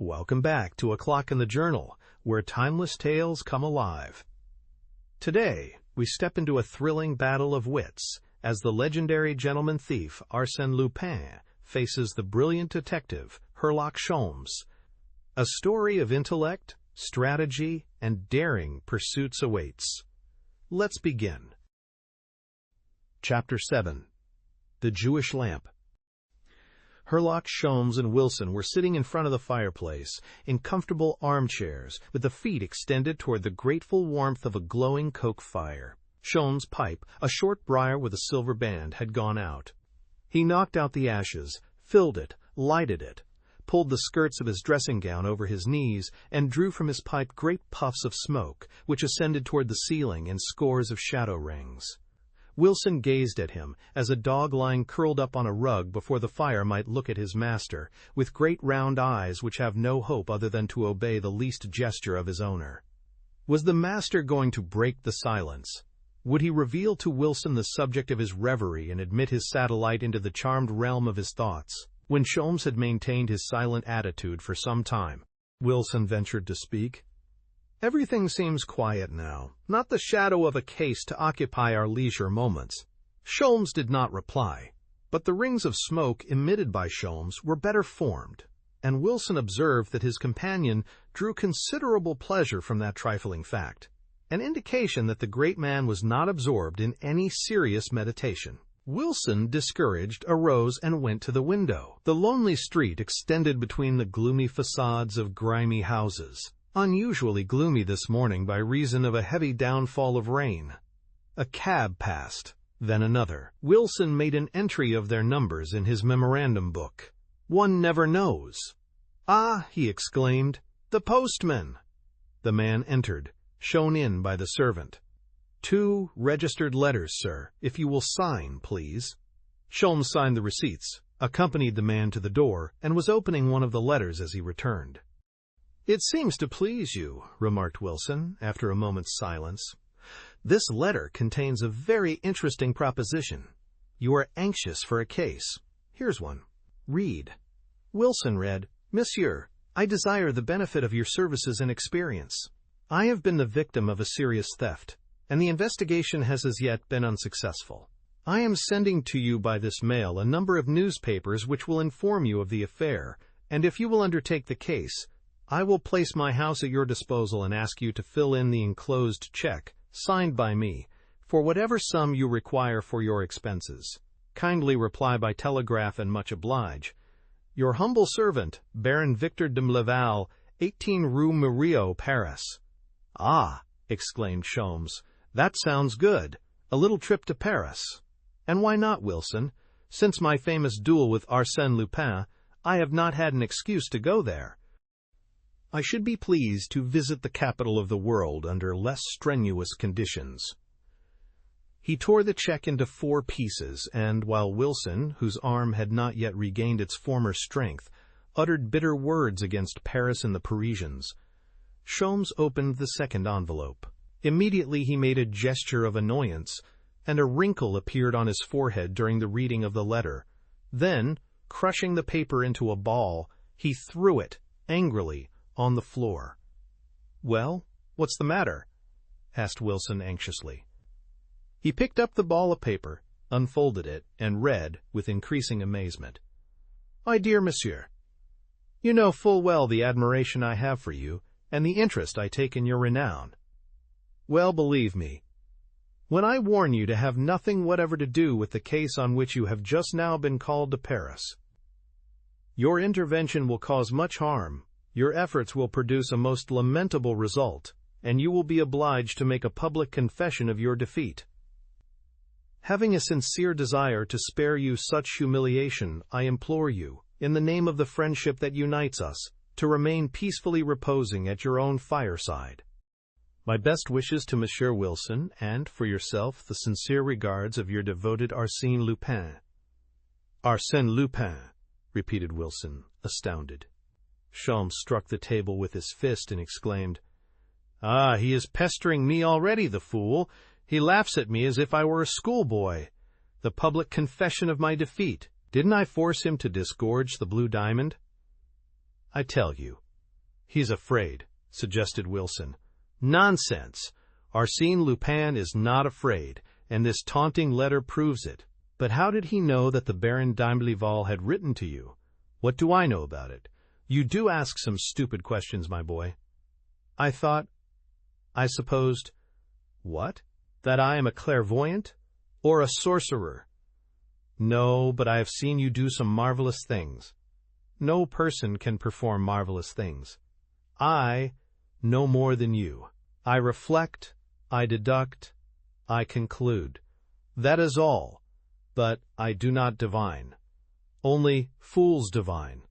Welcome back to O'Clock in the Journal, where timeless tales come alive. Today, we step into a thrilling battle of wits as the legendary gentleman thief Arsène Lupin faces the brilliant detective Herlock Sholmes. A story of intellect, strategy, and daring pursuits awaits. Let's begin. Chapter 7. The Jewish Lamp. Herlock Sholmes and Wilson were sitting in front of the fireplace, in comfortable armchairs, with the feet extended toward the grateful warmth of a glowing coke fire. Sholmes' pipe, a short briar with a silver band, had gone out. He knocked out the ashes, filled it, lighted it, pulled the skirts of his dressing gown over his knees, and drew from his pipe great puffs of smoke, which ascended toward the ceiling in scores of shadow rings. Wilson gazed at him, as a dog lying curled up on a rug before the fire might look at his master, with great round eyes which have no hope other than to obey the least gesture of his owner. Was the master going to break the silence? Would he reveal to Wilson the subject of his reverie and admit his satellite into the charmed realm of his thoughts? When Sholmes had maintained his silent attitude for some time, Wilson ventured to speak. "Everything seems quiet now, not the shadow of a case to occupy our leisure moments." Sholmes did not reply, but the rings of smoke emitted by Sholmes were better formed, and Wilson observed that his companion drew considerable pleasure from that trifling fact, an indication that the great man was not absorbed in any serious meditation. Wilson, discouraged, arose and went to the window. The lonely street extended between the gloomy facades of grimy houses, unusually gloomy this morning by reason of a heavy downfall of rain. A cab passed, then another. Wilson made an entry of their numbers in his memorandum book. "One never knows." "Ah," he exclaimed, "the postman!" The man entered, shown in by the servant. "2 registered letters, sir, if you will sign, please." Sholmes signed the receipts, accompanied the man to the door, and was opening one of the letters as he returned. "It seems to please you," remarked Wilson, after a moment's silence. "This letter contains a very interesting proposition. You are anxious for a case. Here's one. Read." Wilson read, "Monsieur, I desire the benefit of your services and experience. I have been the victim of a serious theft, and the investigation has as yet been unsuccessful. I am sending to you by this mail a number of newspapers which will inform you of the affair, and if you will undertake the case, I will place my house at your disposal and ask you to fill in the enclosed check, signed by me, for whatever sum you require for your expenses. Kindly reply by telegraph and much oblige. Your humble servant, Baron Victor de Mleval, 18 Rue Murillo, Paris." "Ah," exclaimed Sholmes, "that sounds good. A little trip to Paris. And why not, Wilson? Since my famous duel with Arsène Lupin, I have not had an excuse to go there. I should be pleased to visit the capital of the world under less strenuous conditions." He tore the check into 4 pieces, and while Wilson, whose arm had not yet regained its former strength, uttered bitter words against Paris and the Parisians, Sholmes opened the second envelope. Immediately he made a gesture of annoyance, and a wrinkle appeared on his forehead during the reading of the letter. Then, crushing the paper into a ball, he threw it, angrily, on the floor. "Well, what's the matter?" asked Wilson anxiously. He picked up the ball of paper, unfolded it, and read, with increasing amazement, "My dear monsieur, you know full well the admiration I have for you, and the interest I take in your renown. Well, believe me, when I warn you to have nothing whatever to do with the case on which you have just now been called to Paris. Your intervention will cause much harm, your efforts will produce a most lamentable result, and you will be obliged to make a public confession of your defeat. Having a sincere desire to spare you such humiliation, I implore you, in the name of the friendship that unites us, to remain peacefully reposing at your own fireside. My best wishes to Monsieur Wilson, and, for yourself, the sincere regards of your devoted Arsène Lupin." "Arsène Lupin," repeated Wilson, astounded. Sholmes struck the table with his fist and exclaimed, "Ah, he is pestering me already, the fool! He laughs at me as if I were a schoolboy. The public confession of my defeat. Didn't I force him to disgorge the blue diamond? I tell you, "He's afraid," suggested Wilson. "Nonsense! Arsène Lupin is not afraid, and this taunting letter proves it. But how did he know that the Baron d'Imbleval had written to you? What do I know about it? You do ask some stupid questions, my boy." I supposed, what? That I am a clairvoyant? Or a sorcerer? No, but I have seen you do some marvelous things. No person can perform marvelous things. I know more than you. I reflect, I deduct, I conclude. That is all, but I do not divine. Only fools divine.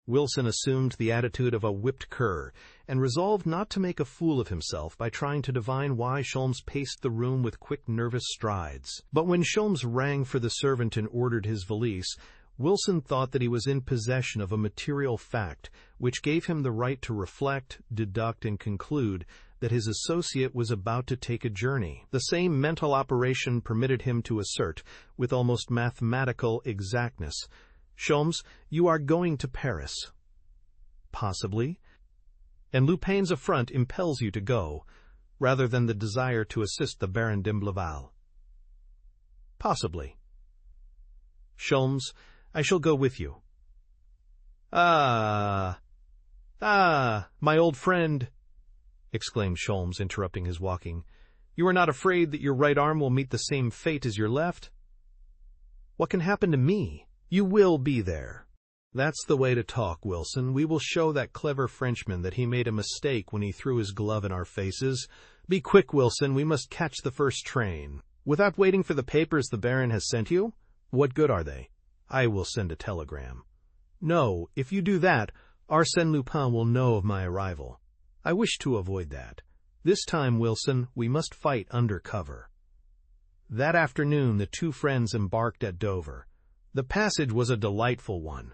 Wilson assumed the attitude of a whipped cur, and resolved not to make a fool of himself by trying to divine why Sholmes paced the room with quick, nervous strides. But when Sholmes rang for the servant and ordered his valise, Wilson thought that he was in possession of a material fact which gave him the right to reflect, deduct, and conclude that his associate was about to take a journey. The same mental operation permitted him to assert, with almost mathematical exactness, "Sholmes, you are going to Paris." "Possibly." "And Lupin's affront impels you to go, rather than the desire to assist the Baron d'Imbleval." "Possibly." "Sholmes, I shall go with you." My old friend," exclaimed Sholmes, interrupting his walking. "You are not afraid that your right arm will meet the same fate as your left?" "What can happen to me? You will be there." "That's the way to talk, Wilson. We will show that clever Frenchman that he made a mistake when he threw his glove in our faces. Be quick, Wilson. We must catch the first train." "Without waiting for the papers the Baron has sent you?" "What good are they?" "I will send a telegram." "No, if you do that, Arsène Lupin will know of my arrival. I wish to avoid that. This time, Wilson, we must fight under cover." That afternoon the two friends embarked at Dover. The passage was a delightful one.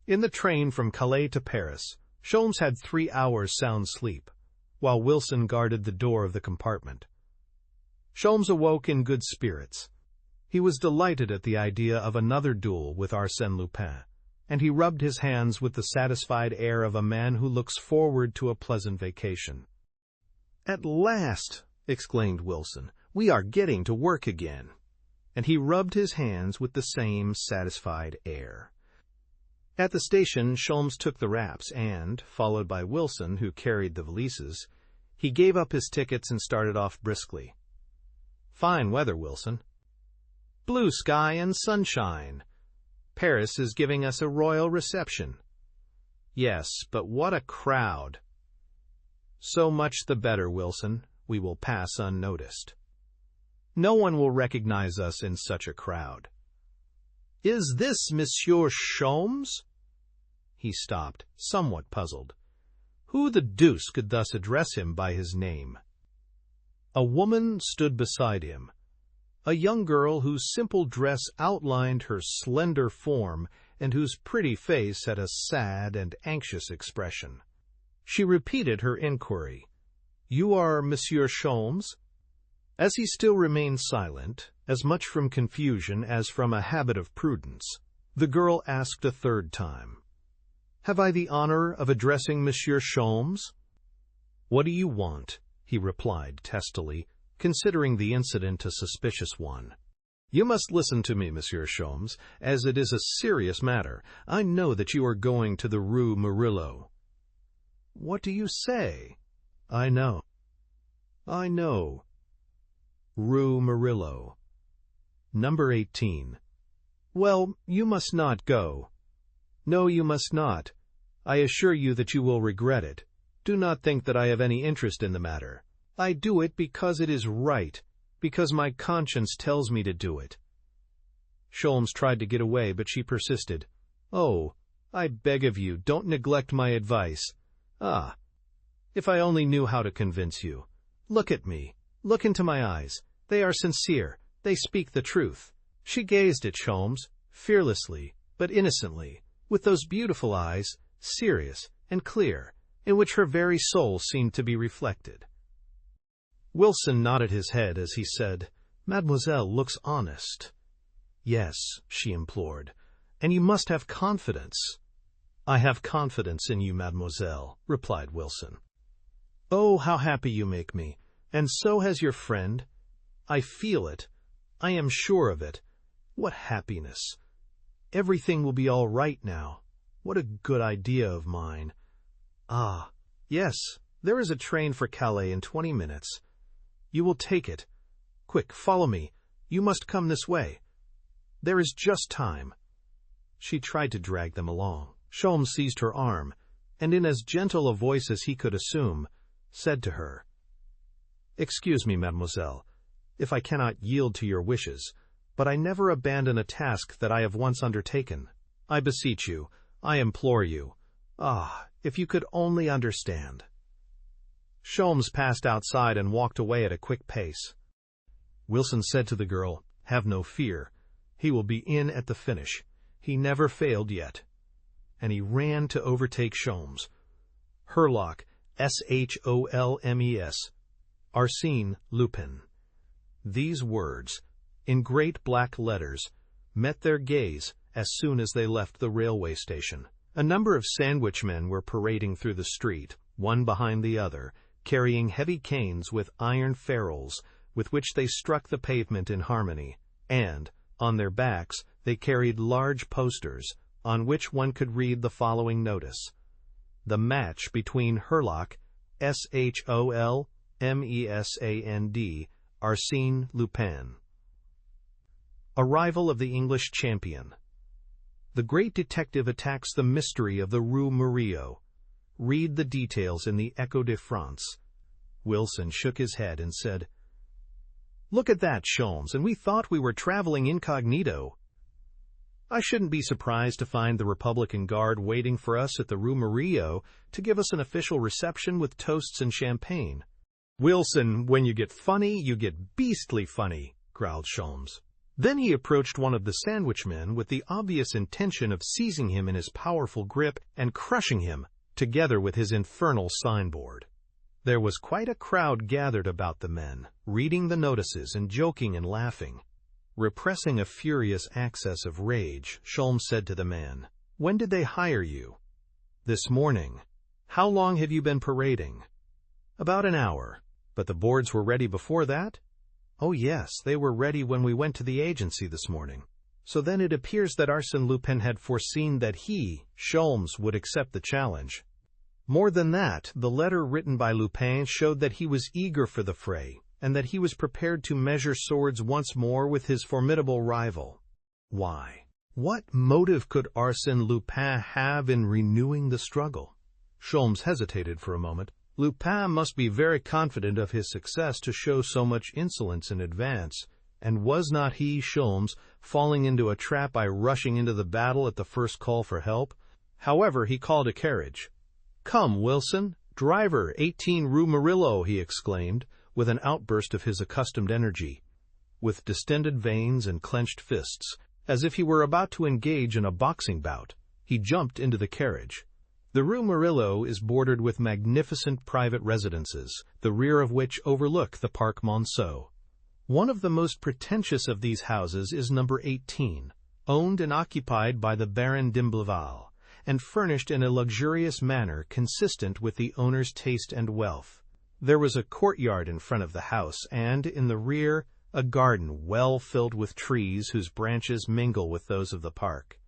In the train from Calais to Paris, Sholmes had 3 hours sound sleep, while Wilson guarded the door of the compartment. Sholmes awoke in good spirits. He was delighted at the idea of another duel with Arsène Lupin, and he rubbed his hands with the satisfied air of a man who looks forward to a pleasant vacation. "At last," exclaimed Wilson, "we are getting to work again." And he rubbed his hands with the same satisfied air. At the station, Sholmes took the wraps and, followed by Wilson, who carried the valises, he gave up his tickets and started off briskly. "Fine weather, Wilson." "Blue sky and sunshine. Paris is giving us a royal reception." "Yes, but what a crowd." "So much the better, Wilson. We will pass unnoticed. No one will recognize us in such a crowd." "Is this Monsieur Sholmes?" He stopped, somewhat puzzled. Who the deuce could thus address him by his name? A woman stood beside him, a young girl whose simple dress outlined her slender form and whose pretty face had a sad and anxious expression. She repeated her inquiry. "You are Monsieur Sholmes?" As he still remained silent, as much from confusion as from a habit of prudence, the girl asked a third time, "Have I the honor of addressing Monsieur Sholmes?" "What do you want?" he replied testily, considering the incident a suspicious one. "You must listen to me, Monsieur Sholmes, as it is a serious matter. I know that you are going to the Rue Murillo." "What do you say?" "I know. I know. Rue Murillo. Number 18. Well, you must not go. No, you must not. I assure you that you will regret it. Do not think that I have any interest in the matter. I do it because it is right, because my conscience tells me to do it." Sholmes tried to get away, but she persisted. "Oh, I beg of you, don't neglect my advice. Ah, if I only knew how to convince you. Look at me. Look into my eyes. They are sincere. They speak the truth." She gazed at Sholmes, fearlessly, but innocently, with those beautiful eyes, serious and clear, in which her very soul seemed to be reflected. Wilson nodded his head as he said, "Mademoiselle looks honest." "Yes," she implored, "and you must have confidence." "I have confidence in you, mademoiselle," replied Wilson. "Oh, how happy you make me, and so has your friend. I feel it. I am sure of it. What happiness! Everything will be all right now. What a good idea of mine. Ah, yes, there is a train for Calais in 20 minutes. You will take it. Quick, follow me. You must come this way. There is just time." She tried to drag them along. Sholmes seized her arm, and in as gentle a voice as he could assume, said to her, "Excuse me, mademoiselle, if I cannot yield to your wishes, but I never abandon a task that I have once undertaken. I beseech you, I implore you. Ah, if you could only understand." Sholmes passed outside and walked away at a quick pace. Wilson said to the girl, "Have no fear. He will be in at the finish. He never failed yet." And he ran to overtake Sholmes. Herlock, Sholmes, Arsène Lupin. These words, in great black letters, met their gaze as soon as they left the railway station. A number of sandwich men were parading through the street, one behind the other, carrying heavy canes with iron ferrules with which they struck the pavement in harmony, and, on their backs, they carried large posters, on which one could read the following notice: "The match between Herlock, Sholmesand Arsène Lupin. Arrival of the English champion. The great detective attacks the mystery of the Rue Murillo. Read the details in the Echo de France." Wilson shook his head and said, "Look at that, Sholmes, and we thought we were traveling incognito. I shouldn't be surprised to find the Republican Guard waiting for us at the Rue Murillo to give us an official reception with toasts and champagne." "Wilson, when you get funny, you get beastly funny," growled Sholmes. Then he approached one of the sandwich men with the obvious intention of seizing him in his powerful grip and crushing him, together with his infernal signboard. There was quite a crowd gathered about the men, reading the notices and joking and laughing. Repressing a furious access of rage, Sholmes said to the man, "When did they hire you?" "This morning." "How long have you been parading?" "About an hour." "But the boards were ready before that?" "Oh yes, they were ready when we went to the agency this morning." So then it appears that Arsène Lupin had foreseen that he, Sholmes, would accept the challenge. More than that, the letter written by Lupin showed that he was eager for the fray, and that he was prepared to measure swords once more with his formidable rival. Why? What motive could Arsène Lupin have in renewing the struggle? Sholmes hesitated for a moment. Lupin must be very confident of his success to show so much insolence in advance, and was not he, Sholmes, falling into a trap by rushing into the battle at the first call for help? However, he called a carriage. "Come, Wilson, driver, 18 Rue Murillo," he exclaimed, with an outburst of his accustomed energy. With distended veins and clenched fists, as if he were about to engage in a boxing bout, he jumped into the carriage. The Rue Murillo is bordered with magnificent private residences, the rear of which overlook the Parc Monceau. One of the most pretentious of these houses is number 18, owned and occupied by the Baron d'Imbleval, and furnished in a luxurious manner consistent with the owner's taste and wealth. There was a courtyard in front of the house, and, in the rear, a garden well filled with trees whose branches mingle with those of the park.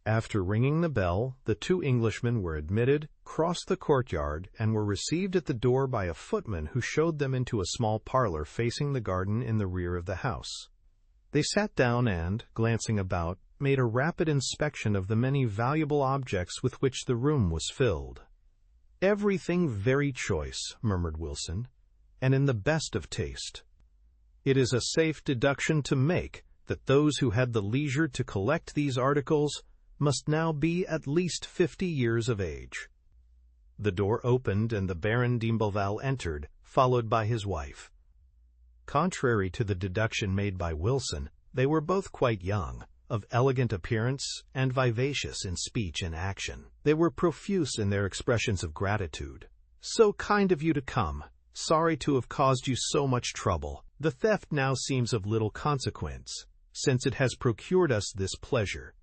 After ringing the bell, the two Englishmen were admitted, crossed the courtyard, and were received at the door by a footman who showed them into a small parlor facing the garden in the rear of the house. They sat down and, glancing about, made a rapid inspection of the many valuable objects with which the room was filled. "Everything very choice," murmured Wilson, "and in the best of taste. It is a safe deduction to make that those who had the leisure to collect these articles must now be at least 50 years of age." The door opened and the Baron d'Imbleval entered, followed by his wife. Contrary to the deduction made by Wilson, they were both quite young, of elegant appearance, and vivacious in speech and action. They were profuse in their expressions of gratitude. "So kind of you to come. Sorry to have caused you so much trouble. The theft now seems of little consequence, since it has procured us this pleasure."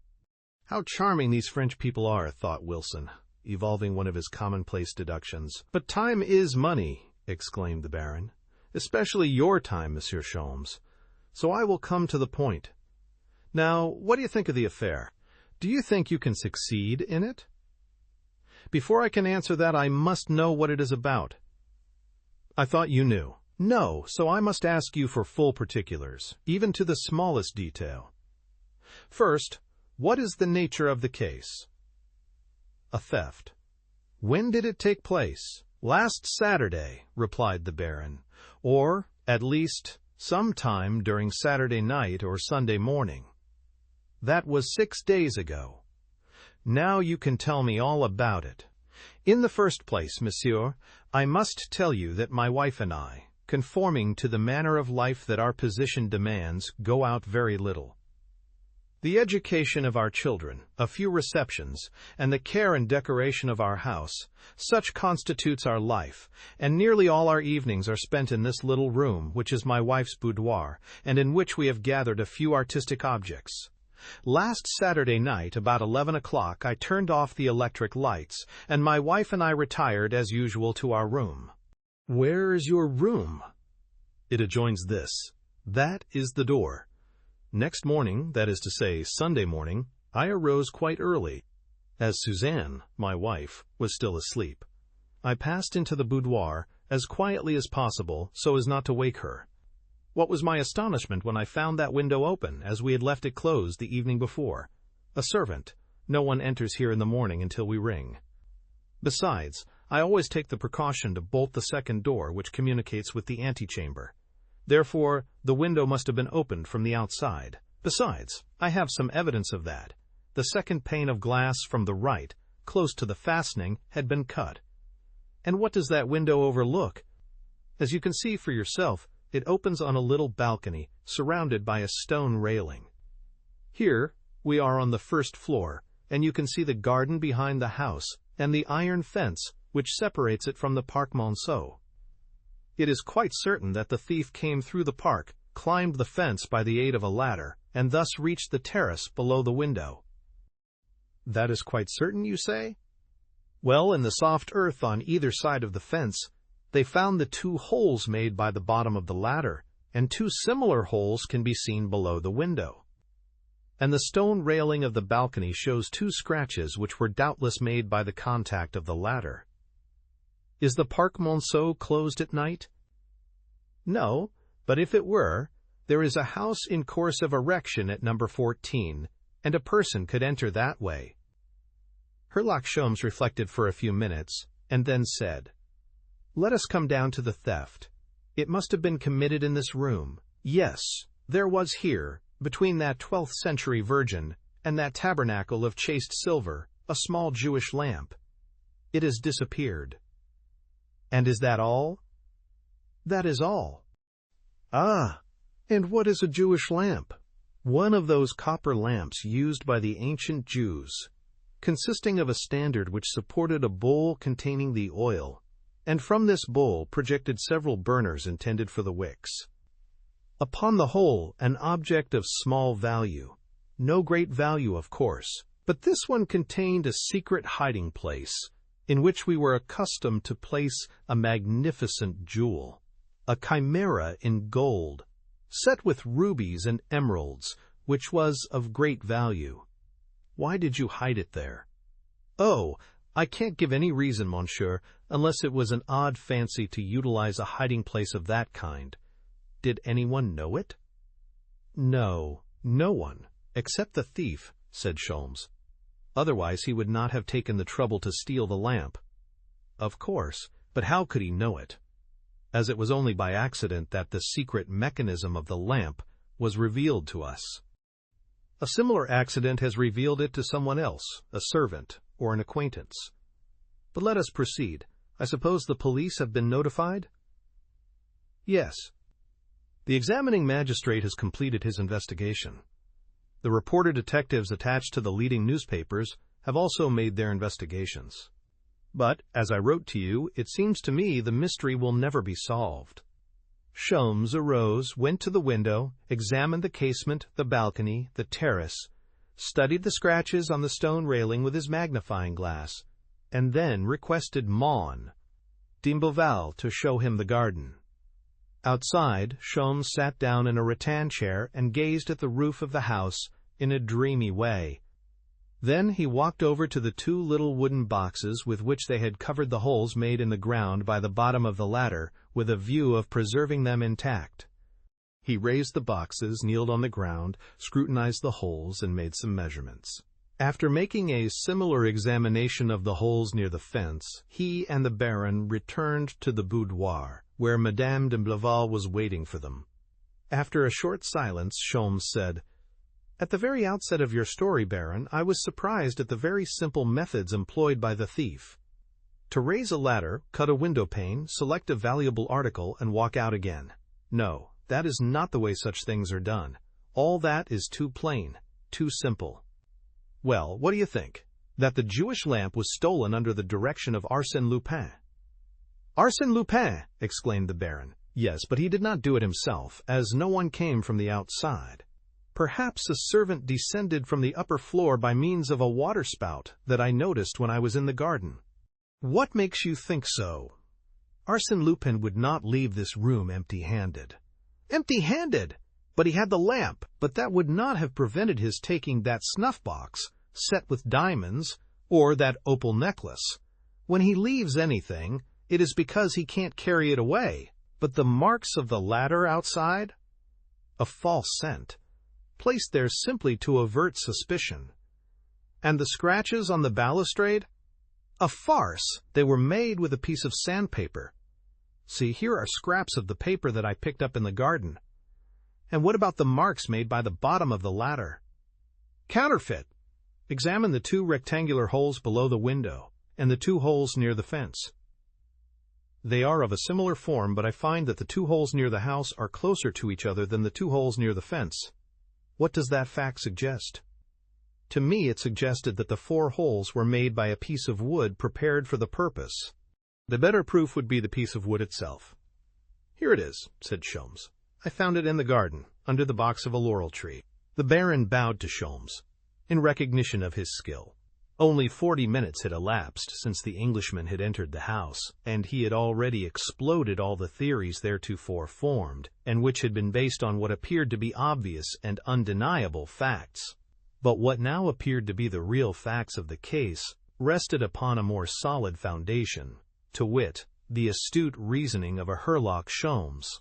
How charming these French people are, thought Wilson, evolving one of his commonplace deductions. But time is money, exclaimed the Baron. Especially your time, Monsieur Sholmes. So I will come to the point. Now, what do you think of the affair? Do you think you can succeed in it? Before I can answer that, I must know what it is about. I thought you knew. No, so I must ask you for full particulars, even to the smallest detail. First, what is the nature of the case? A theft. When did it take place? Last Saturday, replied the Baron, or, at least, some time during Saturday night or Sunday morning. That was 6 days ago. Now you can tell me all about it. In the first place, monsieur, I must tell you that my wife and I, conforming to the manner of life that our position demands, go out very little. The education of our children, a few receptions, and the care and decoration of our house, such constitutes our life, and nearly all our evenings are spent in this little room, which is my wife's boudoir, and in which we have gathered a few artistic objects. Last Saturday night, about 11 o'clock, I turned off the electric lights, and my wife and I retired as usual to our room. Where is your room? It adjoins this. That is the door. Next morning, that is to say, Sunday morning, I arose quite early. As Suzanne, my wife, was still asleep, I passed into the boudoir as quietly as possible so as not to wake her. What was my astonishment when I found that window open, as we had left it closed the evening before. A servant. No one enters here in the morning until we ring. Besides, I always take the precaution to bolt the second door which communicates with the antechamber. Therefore, the window must have been opened from the outside. Besides, I have some evidence of that. The second pane of glass from the right, close to the fastening, had been cut. And what does that window overlook? As you can see for yourself, it opens on a little balcony, surrounded by a stone railing. Here, we are on the first floor, and you can see the garden behind the house, and the iron fence, which separates it from the Parc Monceau. It is quite certain that the thief came through the park, climbed the fence by the aid of a ladder, and thus reached the terrace below the window. That is quite certain, you say? Well, in the soft earth on either side of the fence, they found the 2 holes made by the bottom of the ladder, and 2 similar holes can be seen below the window. And the stone railing of the balcony shows 2 scratches which were doubtless made by the contact of the ladder. Is the Parc Monceau closed at night? No, but if it were, there is a house in course of erection at number 14, and a person could enter that way. Herlock Sholmes reflected for a few minutes, and then said, Let us come down to the theft. It must have been committed in this room. Yes, there was here, between that 12th century Virgin and that tabernacle of chased silver, a small Jewish lamp. It has disappeared. And is that all? That is all. Ah, and what is a Jewish lamp? One of those copper lamps used by the ancient Jews, consisting of a standard which supported a bowl containing the oil, and from this bowl projected several burners intended for the wicks. Upon the whole, an object of small value. No great value, of course, but this one contained a secret hiding place, in which we were accustomed to place a magnificent jewel, a chimera in gold, set with rubies and emeralds, which was of great value. Why did you hide it there? Oh, I can't give any reason, monsieur, unless it was an odd fancy to utilize a hiding place of that kind. Did anyone know it? No, no one, except the thief, said Sholmes. Otherwise he would not have taken the trouble to steal the lamp. Of course, but how could he know it? As it was only by accident that the secret mechanism of the lamp was revealed to us. A similar accident has revealed it to someone else, a servant or an acquaintance. But let us proceed. I suppose the police have been notified? Yes. The examining magistrate has completed his investigation. The reporter detectives attached to the leading newspapers have also made their investigations. But, as I wrote to you, it seems to me the mystery will never be solved. Sholmes arose, went to the window, examined the casement, the balcony, the terrace, studied the scratches on the stone railing with his magnifying glass, and then requested Maurice Leblanc to show him the garden. Outside, Sholmes sat down in a rattan chair and gazed at the roof of the house in a dreamy way. Then he walked over to the two little wooden boxes with which they had covered the holes made in the ground by the bottom of the ladder, with a view of preserving them intact. He raised the boxes, kneeled on the ground, scrutinized the holes, and made some measurements. After making a similar examination of the holes near the fence, he and the Baron returned to the boudoir, where Madame de Blaval was waiting for them. After a short silence, Sholmes said, "At the very outset of your story, Baron, I was surprised at the very simple methods employed by the thief. To raise a ladder, cut a window pane, select a valuable article, and walk out again. No, that is not the way such things are done. All that is too plain, too simple." "Well, what do you think? That the Jewish lamp was stolen under the direction of Arsène Lupin." "Arsène Lupin!" exclaimed the Baron. "Yes, but he did not do it himself, as no one came from the outside. Perhaps a servant descended from the upper floor by means of a waterspout that I noticed when I was in the garden." "What makes you think so?" "Arsène Lupin would not leave this room empty-handed." "Empty-handed! But he had the lamp, but that would not have prevented his taking that snuff-box, set with diamonds, or that opal necklace. When he leaves anything, it is because he can't carry it away. But the marks of the ladder outside? A false scent, placed there simply to avert suspicion. And the scratches on the balustrade? A farce! They were made with a piece of sandpaper. See, here are scraps of the paper that I picked up in the garden. And what about the marks made by the bottom of the ladder? Counterfeit! Examine the two rectangular holes below the window, and the two holes near the fence. They are of a similar form, but I find that the two holes near the house are closer to each other than the two holes near the fence. What does that fact suggest? To me it suggested that the 4 holes were made by a piece of wood prepared for the purpose. The better proof would be the piece of wood itself." "Here it is," said Sholmes. "I found it in the garden, under the box of a laurel tree." The Baron bowed to Sholmes, in recognition of his skill. Only 40 minutes had elapsed since the Englishman had entered the house, and he had already exploded all the theories theretofore formed, and which had been based on what appeared to be obvious and undeniable facts. But what now appeared to be the real facts of the case rested upon a more solid foundation, to wit, the astute reasoning of a Herlock Sholmes.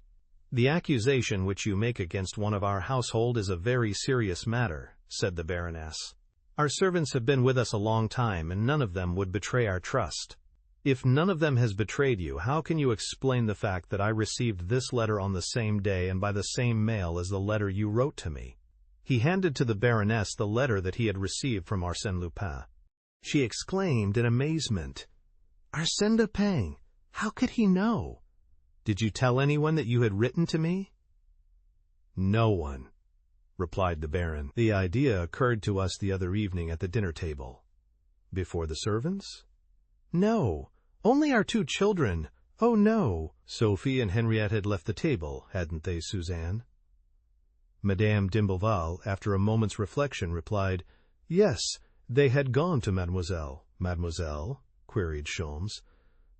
"The accusation which you make against one of our household is a very serious matter," said the Baroness. "Our servants have been with us a long time, and none of them would betray our trust. If none of them has betrayed you, how can you explain the fact that I received this letter on the same day and by the same mail as the letter you wrote to me?" He handed to the Baroness the letter that he had received from Arsène Lupin. She exclaimed in amazement, "Arsène Lupin! How could he know? Did you tell anyone that you had written to me?" "No one," replied the Baron. "The idea occurred to us the other evening at the dinner table." "Before the servants?" "No, only our 2 children. Oh, no." Sophie and Henriette had left the table, hadn't they, Suzanne? Madame de Blaval, after a moment's reflection, replied, "Yes, they had gone to Mademoiselle." "Mademoiselle?" queried Sholmes.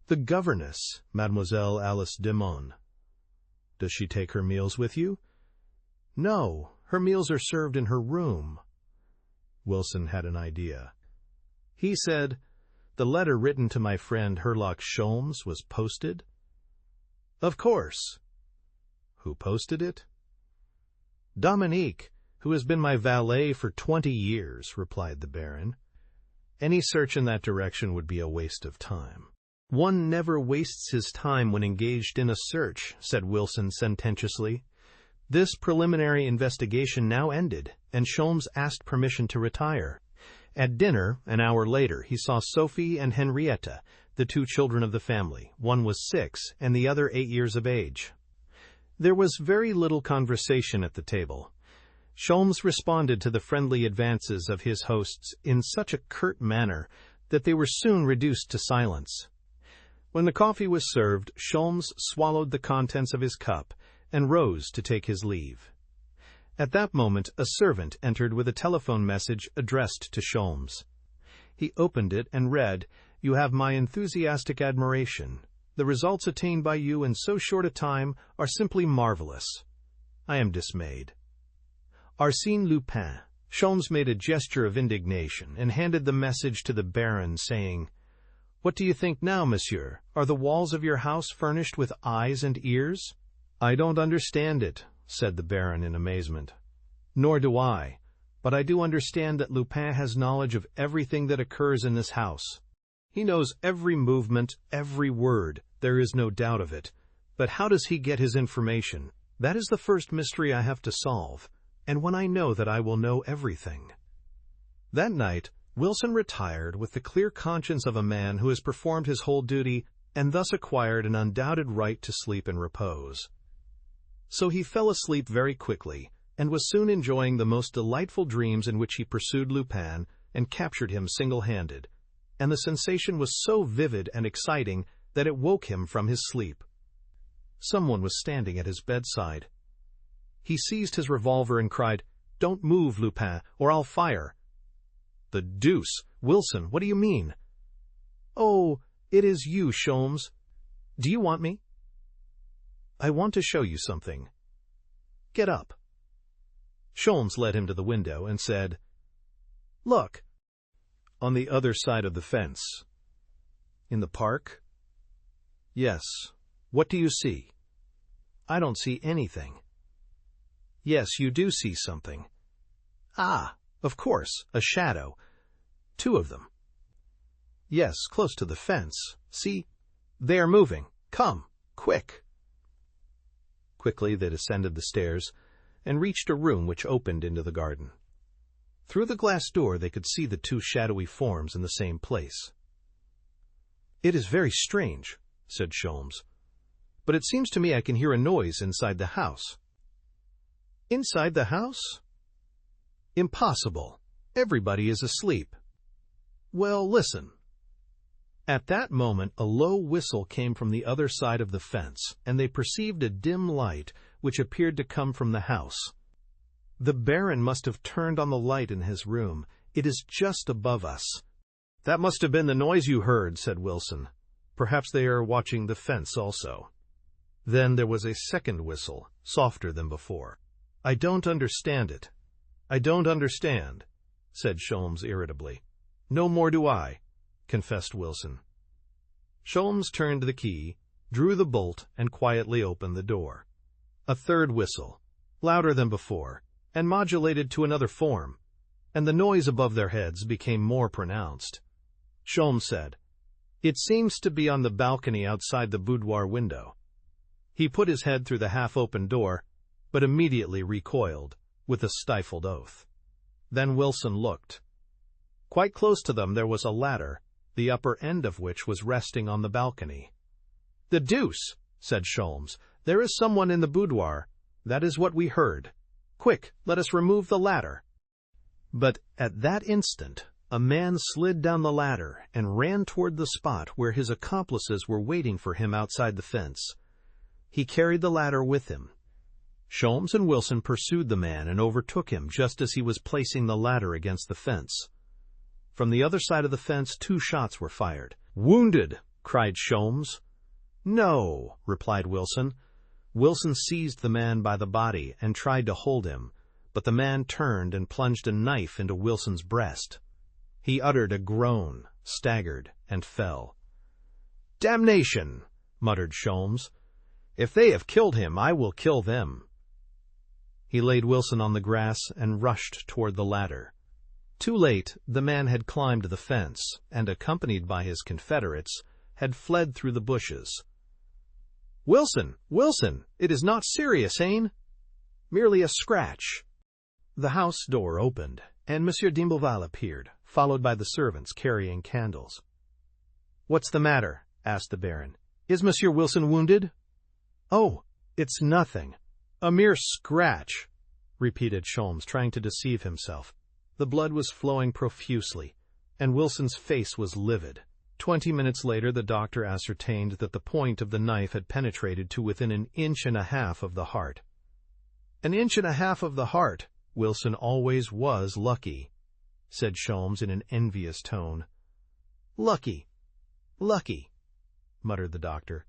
"The governess, Mademoiselle Alice Demon." "Does she take her meals with you?" "No, her meals are served in her room." Wilson had an idea. He said, "The letter written to my friend Herlock Sholmes was posted?" "Of course." "Who posted it?" "Dominique, who has been my valet for 20 years, replied the Baron. "Any search in that direction would be a waste of time." "One never wastes his time when engaged in a search," said Wilson sententiously. This preliminary investigation now ended, and Sholmes asked permission to retire. At dinner, an hour later, he saw Sophie and Henriette, the 2 children of the family. One was 6, and the other 8 years of age. There was very little conversation at the table. Sholmes responded to the friendly advances of his hosts in such a curt manner that they were soon reduced to silence. When the coffee was served, Sholmes swallowed the contents of his cup and rose to take his leave. At that moment, a servant entered with a telephone message addressed to Sholmes. He opened it and read, "You have my enthusiastic admiration. The results attained by you in so short a time are simply marvelous. I am dismayed. Arsène Lupin." Sholmes made a gesture of indignation and handed the message to the Baron, saying, "What do you think now, monsieur? Are the walls of your house furnished with eyes and ears?" "I don't understand it," said the Baron in amazement. "Nor do I, but I do understand that Lupin has knowledge of everything that occurs in this house. He knows every movement, every word, there is no doubt of it. But how does he get his information? That is the first mystery I have to solve, and when I know that I will know everything." That night, Wilson retired with the clear conscience of a man who has performed his whole duty and thus acquired an undoubted right to sleep in repose. So he fell asleep very quickly, and was soon enjoying the most delightful dreams in which he pursued Lupin and captured him single-handed, and the sensation was so vivid and exciting that it woke him from his sleep. Someone was standing at his bedside. He seized his revolver and cried, "Don't move, Lupin, or I'll fire." "The deuce! Wilson, what do you mean?" "Oh, it is you, Sholmes. Do you want me?" "I want to show you something. Get up." Sholmes led him to the window and said, "Look." "On the other side of the fence." "In the park?" "Yes. What do you see?" "I don't see anything." "Yes, you do see something." "Ah, of course, a shadow. 2 of them." "Yes, close to the fence. See, they are moving. Come, quick." Quickly they descended the stairs and reached a room which opened into the garden. Through the glass door they could see the 2 shadowy forms in the same place. "It is very strange," said Sholmes, "but it seems to me I can hear a noise inside the house." "Inside the house? Impossible. Everybody is asleep." "Well, listen." At that moment a low whistle came from the other side of the fence, and they perceived a dim light which appeared to come from the house. "The Baron must have turned on the light in his room. It is just above us." "That must have been the noise you heard," said Wilson. "Perhaps they are watching the fence also." Then there was a second whistle, softer than before. "I don't understand it. I don't understand," said Sholmes irritably. "No more do I," confessed Wilson. Sholmes turned the key, drew the bolt, and quietly opened the door. A third whistle, louder than before, and modulated to another form, and the noise above their heads became more pronounced. Sholmes said, "It seems to be on the balcony outside the boudoir window." He put his head through the half-open door, but immediately recoiled, with a stifled oath. Then Wilson looked. Quite close to them there was a ladder, the upper end of which was resting on the balcony. "The deuce!" said Sholmes. "There is someone in the boudoir. That is what we heard. Quick, let us remove the ladder." But at that instant a man slid down the ladder and ran toward the spot where his accomplices were waiting for him outside the fence. He carried the ladder with him. Sholmes and Wilson pursued the man and overtook him just as he was placing the ladder against the fence. From the other side of the fence 2 shots were fired. "Wounded!" cried Sholmes. "No," replied Wilson. Wilson seized the man by the body and tried to hold him, but the man turned and plunged a knife into Wilson's breast. He uttered a groan, staggered, and fell. "Damnation!" muttered Sholmes. "If they have killed him, I will kill them." He laid Wilson on the grass and rushed toward the ladder. Too late, the man had climbed the fence, and, accompanied by his confederates, had fled through the bushes. "Wilson! Wilson! It is not serious, hein?" "Merely a scratch." The house door opened, and Monsieur d'Imblevalle appeared, followed by the servants carrying candles. "What's the matter?" asked the Baron. "Is Monsieur Wilson wounded?" "Oh, it's nothing. A mere scratch," repeated Sholmes, trying to deceive himself. The blood was flowing profusely, and Wilson's face was livid. 20 minutes later the doctor ascertained that the point of the knife had penetrated to within 1.5 inches of the heart. "An inch and a half of the heart. Wilson always was lucky," said Sholmes in an envious tone. "Lucky, lucky," muttered the doctor.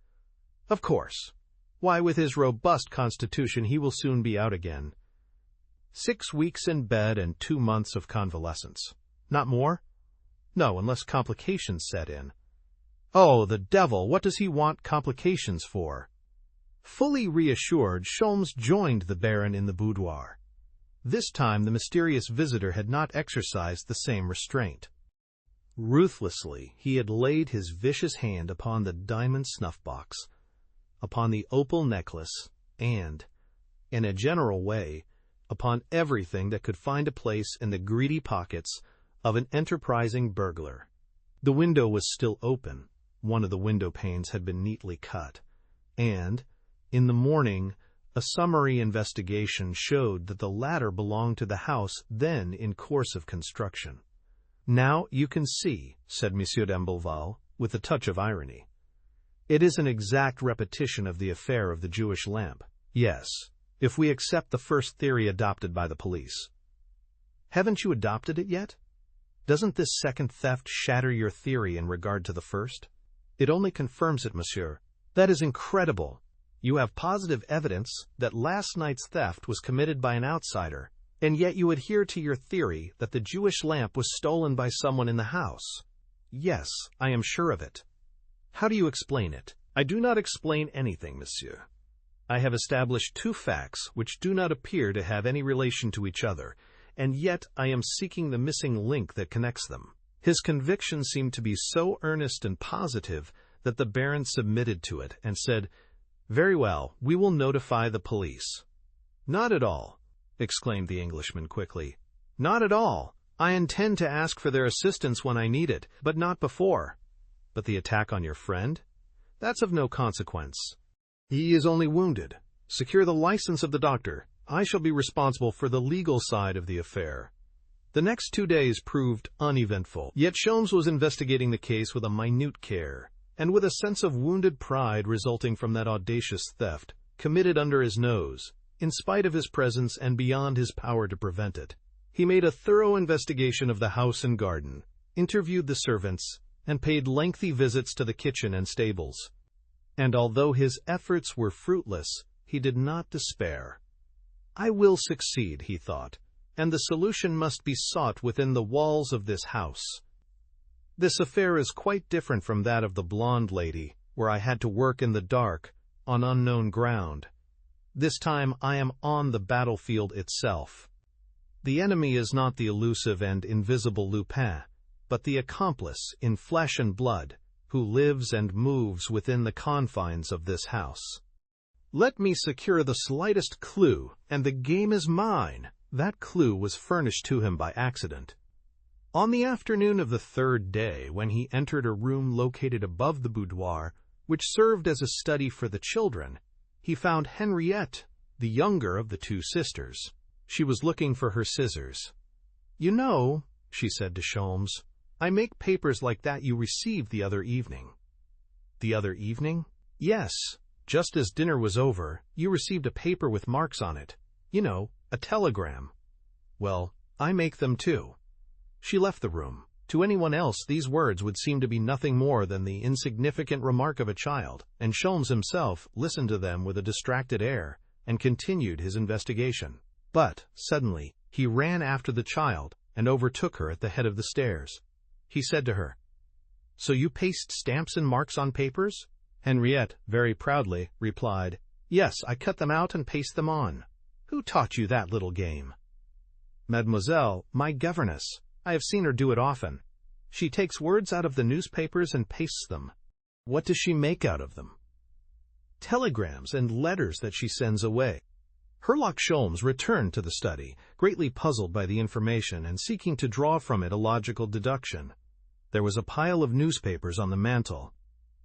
"Of course. Why, with his robust constitution, he will soon be out again. 6 weeks in bed and 2 months of convalescence. Not more? No, unless complications set in. Oh, the devil! What does he want complications for?" Fully reassured, Sholmes joined the Baron in the boudoir. This time the mysterious visitor had not exercised the same restraint. Ruthlessly, he had laid his vicious hand upon the diamond snuff-box, upon the opal necklace, and, in a general way, upon everything that could find a place in the greedy pockets of an enterprising burglar. The window was still open. One of the window panes had been neatly cut, and, in the morning, a summary investigation showed that the latter belonged to the house then in course of construction. "Now you can see," said M. d'Amboval, with a touch of irony. "It is an exact repetition of the affair of the Jewish lamp. Yes, if we accept the first theory adopted by the police." "Haven't you adopted it yet? Doesn't this second theft shatter your theory in regard to the first?" "It only confirms it, monsieur." "That is incredible. You have positive evidence that last night's theft was committed by an outsider, and yet you adhere to your theory that the Jewish lamp was stolen by someone in the house." "Yes, I am sure of it." "How do you explain it?" "I do not explain anything, monsieur. I have established 2 facts which do not appear to have any relation to each other, and yet I am seeking the missing link that connects them." His conviction seemed to be so earnest and positive that the Baron submitted to it and said, "Very well, we will notify the police." "Not at all," exclaimed the Englishman quickly. "Not at all. I intend to ask for their assistance when I need it, but not before." "But the attack on your friend?" "That's of no consequence. He is only wounded. Secure the license of the doctor. I shall be responsible for the legal side of the affair." The next 2 days proved uneventful, yet Sholmes was investigating the case with a minute care, and with a sense of wounded pride resulting from that audacious theft, committed under his nose, in spite of his presence and beyond his power to prevent it. He made a thorough investigation of the house and garden, interviewed the servants, and paid lengthy visits to the kitchen and stables. And although his efforts were fruitless, he did not despair. "I will succeed," he thought, "and the solution must be sought within the walls of this house. This affair is quite different from that of the blonde lady, where I had to work in the dark, on unknown ground. This time I am on the battlefield itself. The enemy is not the elusive and invisible Lupin, but the accomplice in flesh and blood, who lives and moves within the confines of this house. Let me secure the slightest clue, and the game is mine." That clue was furnished to him by accident. On the afternoon of the 3rd day, when he entered a room located above the boudoir, which served as a study for the children, he found Henriette, the younger of the 2 sisters. She was looking for her scissors. "You know," she said to Sholmes, "I make papers like that you received the other evening." "The other evening?" "Yes. Just as dinner was over, you received a paper with marks on it. You know, a telegram. Well, I make them too." She left the room. To anyone else, these words would seem to be nothing more than the insignificant remark of a child, and Sholmes himself listened to them with a distracted air and continued his investigation. But, suddenly, he ran after the child and overtook her at the head of the stairs. He said to her, "So you paste stamps and marks on papers?" Henriette, very proudly, replied, "Yes, I cut them out and paste them on." "Who taught you that little game?" "Mademoiselle, my governess. I have seen her do it often. She takes words out of the newspapers and pastes them." "What does she make out of them?" "Telegrams and letters that she sends away." Herlock Sholmes returned to the study, greatly puzzled by the information and seeking to draw from it a logical deduction. There was a pile of newspapers on the mantel.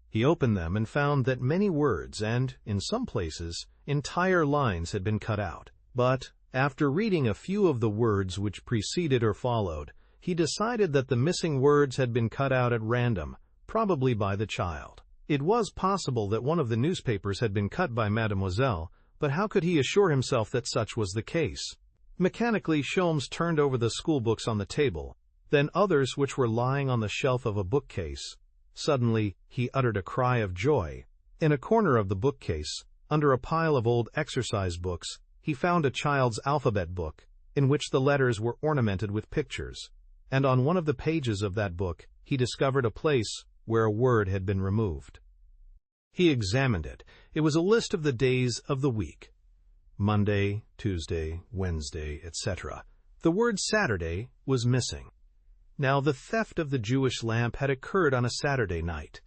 He opened them and found that many words and, in some places, entire lines had been cut out. But, after reading a few of the words which preceded or followed, he decided that the missing words had been cut out at random, probably by the child. It was possible that one of the newspapers had been cut by Mademoiselle, but how could he assure himself that such was the case? Mechanically, Sholmes turned over the schoolbooks on the table, then others which were lying on the shelf of a bookcase. Suddenly, he uttered a cry of joy. In a corner of the bookcase, under a pile of old exercise books, he found a child's alphabet book, in which the letters were ornamented with pictures, and on one of the pages of that book he discovered a place where a word had been removed. He examined it. It was a list of the days of the week: Monday, Tuesday, Wednesday, etc. The word Saturday was missing. Now, the theft of the Jewish lamp had occurred on a Saturday night.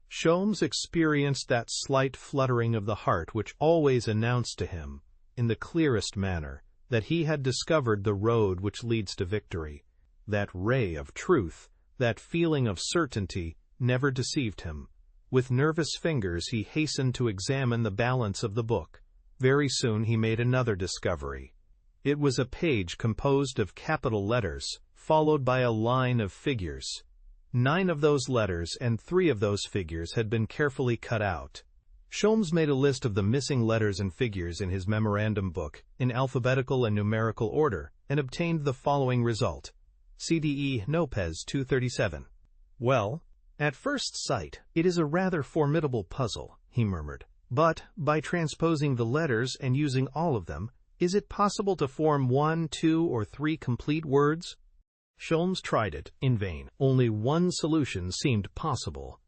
Sholmes experienced that slight fluttering of the heart which always announced to him, in the clearest manner, that he had discovered the road which leads to victory. That ray of truth, that feeling of certainty, never deceived him. With nervous fingers he hastened to examine the balance of the book. Very soon he made another discovery. It was a page composed of capital letters, followed by a line of figures. 9 of those letters and 3 of those figures had been carefully cut out. Sholmes made a list of the missing letters and figures in his memorandum book, in alphabetical and numerical order, and obtained the following result. CDE Nopez 237. Well, at first sight, it is a rather formidable puzzle, he murmured. But, by transposing the letters and using all of them, is it possible to form 1, 2, or 3 complete words? Sholmes tried it in vain. Only one solution seemed possible.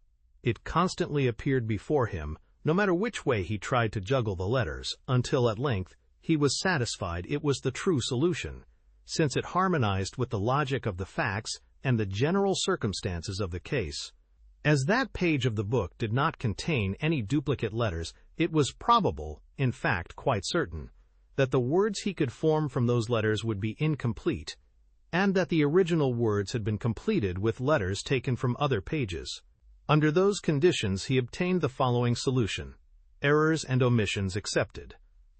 It constantly appeared before him, no matter which way he tried to juggle the letters, until at length he was satisfied it was the true solution, since it harmonized with the logic of the facts and the general circumstances of the case. As that page of the book did not contain any duplicate letters, it was probable, in fact quite certain, that the words he could form from those letters would be incomplete, and that the original words had been completed with letters taken from other pages. Under those conditions he obtained the following solution: errors and omissions accepted.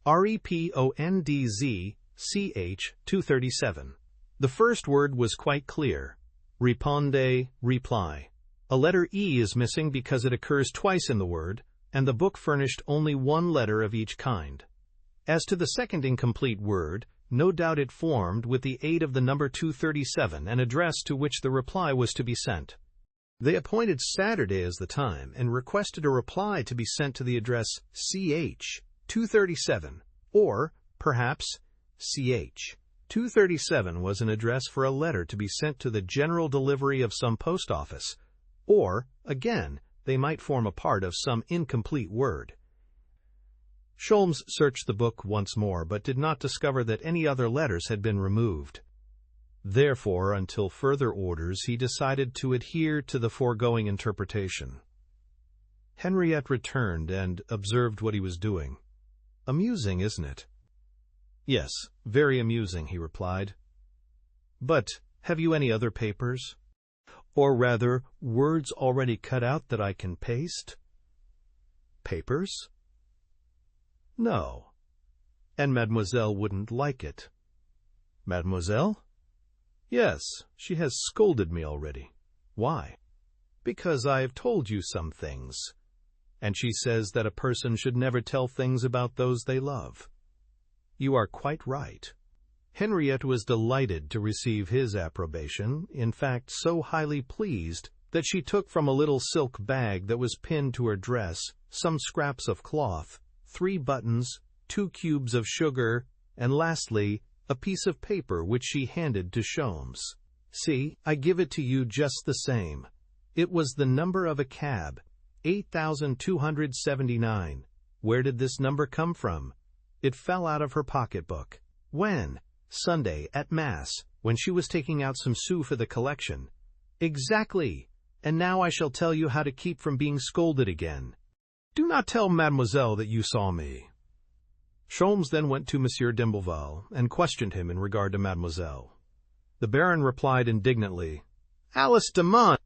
REPONDZ CH 237. The first word was quite clear. Répondez, reply. A letter E is missing because it occurs twice in the word, and the book furnished only one letter of each kind. As to the second incomplete word, no doubt it formed with the aid of the number 237 an address to which the reply was to be sent. They appointed Saturday as the time and requested a reply to be sent to the address CH 237, or, perhaps, CH. 237 was an address for a letter to be sent to the general delivery of some post office, or, again, they might form a part of some incomplete word. Sholmes searched the book once more, but did not discover that any other letters had been removed. Therefore, until further orders, he decided to adhere to the foregoing interpretation. Henriette returned and observed what he was doing. "Amusing, isn't it?" "Yes, very amusing," he replied. "But have you any other papers? Or rather, words already cut out that I can paste?" "Papers? No. And mademoiselle wouldn't like it." "Mademoiselle?" "Yes, she has scolded me already." "Why?" "Because I have told you some things. And she says that a person should never tell things about those they love." "You are quite right." Henriette was delighted to receive his approbation, in fact so highly pleased that she took from a little silk bag that was pinned to her dress some scraps of cloth, 3 buttons, 2 cubes of sugar, and lastly, a piece of paper which she handed to Sholmes. "See, I give it to you just the same." It was the number of a cab, 8279. Where did this number come from? It fell out of her pocketbook. When? Sunday, at Mass, when she was taking out some sous for the collection. Exactly. And now I shall tell you how to keep from being scolded again. Do not tell mademoiselle that you saw me. Sholmes then went to Monsieur d'Imblevalle and questioned him in regard to mademoiselle. The Baron replied indignantly, "Alice Demun,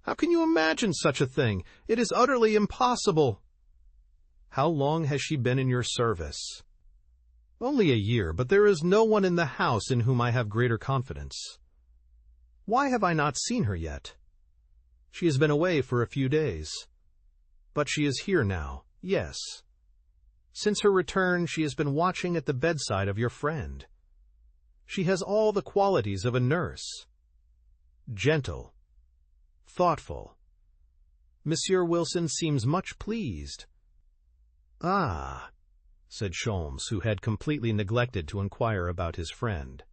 how can you imagine such a thing? It is utterly impossible." "How long has she been in your service?" "Only a year, but there is no one in the house in whom I have greater confidence." "Why have I not seen her yet?" "She has been away for a few days." "But she is here now." "Yes." Since her return, she has been watching at the bedside of your friend. She has all the qualities of a nurse. Gentle. Thoughtful. Monsieur Wilson seems much pleased. Ah, said Sholmes, who had completely neglected to inquire about his friend.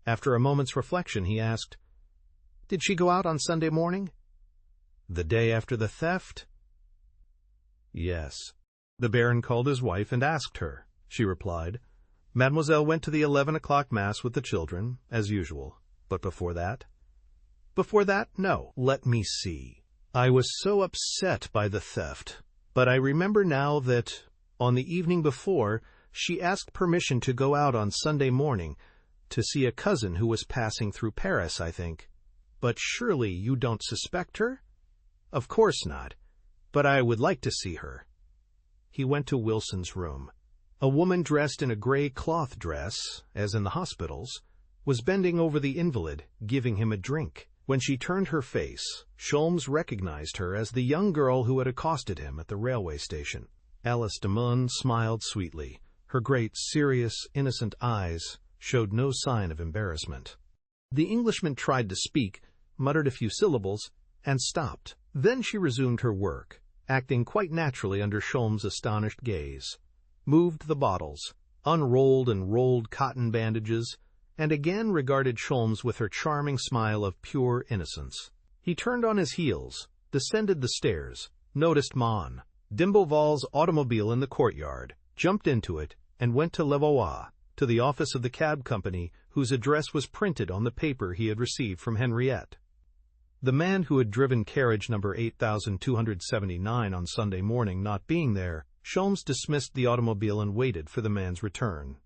After a moment's reflection, he asked, "Did she go out on Sunday morning?" "The day after the theft?" "Yes." The Baron called his wife and asked her. She replied, "Mademoiselle went to the 11 o'clock mass with the children, as usual. But before that?" "Before that, no. Let me see. I was so upset by the theft, but I remember now that, on the evening before, she asked permission to go out on Sunday morning to see a cousin who was passing through Paris, I think. But surely you don't suspect her?" "Of course not. But I would like to see her." He went to Wilson's room. A woman dressed in a gray cloth dress, as in the hospitals, was bending over the invalid, giving him a drink. When she turned her face, Sholmes recognized her as the young girl who had accosted him at the railway station. Alice Demun smiled sweetly. Her great, serious, innocent eyes showed no sign of embarrassment. The Englishman tried to speak, muttered a few syllables, and stopped. Then she resumed her work, acting quite naturally under Sholmes' astonished gaze, moved the bottles, unrolled and rolled cotton bandages, and again regarded Sholmes with her charming smile of pure innocence. He turned on his heels, descended the stairs, noticed Mon d'Imboval's automobile in the courtyard, jumped into it, and went to Levallois, to the office of the cab company whose address was printed on the paper he had received from Henriette. The man who had driven carriage number 8279 on Sunday morning not being there, Sholmes dismissed the automobile and waited for the man's return.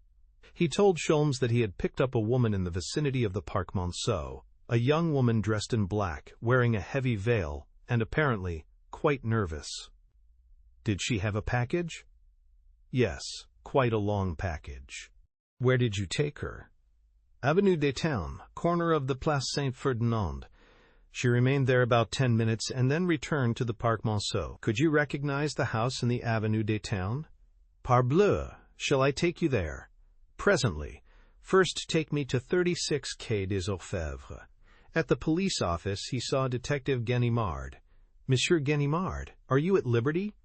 He told Sholmes that he had picked up a woman in the vicinity of the Parc Monceau, a young woman dressed in black, wearing a heavy veil, and apparently quite nervous. "Did she have a package?" "Yes, quite a long package." "Where did you take her?" "Avenue des Ternes, corner of the Place Saint-Ferdinand. She remained there about 10 minutes and then returned to the Parc Monceau." "Could you recognize the house in the Avenue des Ternes?" "Parbleu! Shall I take you there?" "Presently. First take me to 36 Quai des Orfèvres." At the police office he saw Detective Ganimard. "Monsieur Ganimard, are you at liberty?"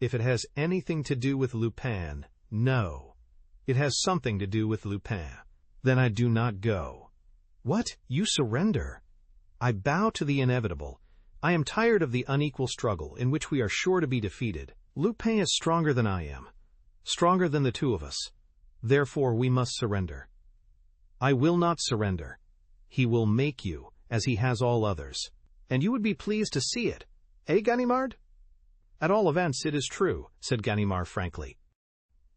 "If it has anything to do with Lupin, no." "It has something to do with Lupin. Then I do not go." "What? You surrender?" "I bow to the inevitable. I am tired of the unequal struggle in which we are sure to be defeated. Lupin is stronger than I am, stronger than the two of us. Therefore we must surrender." "I will not surrender. He will make you, as he has all others. And you would be pleased to see it, eh, Ganimard?" "At all events, it is true," said Ganimard frankly.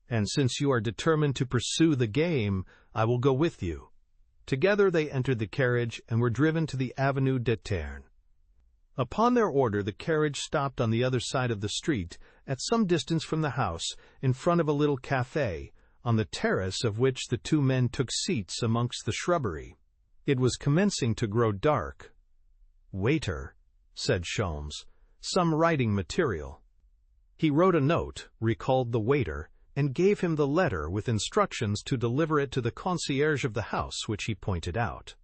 "And since you are determined to pursue the game, I will go with you." Together they entered the carriage and were driven to the Avenue des Ternes. Upon their order, the carriage stopped on the other side of the street, at some distance from the house, in front of a little café, on the terrace of which the two men took seats amongst the shrubbery. It was commencing to grow dark. "Waiter," said Sholmes, "some writing material." He wrote a note, recalled the waiter, and gave him the letter with instructions to deliver it to the concierge of the house, which he pointed out.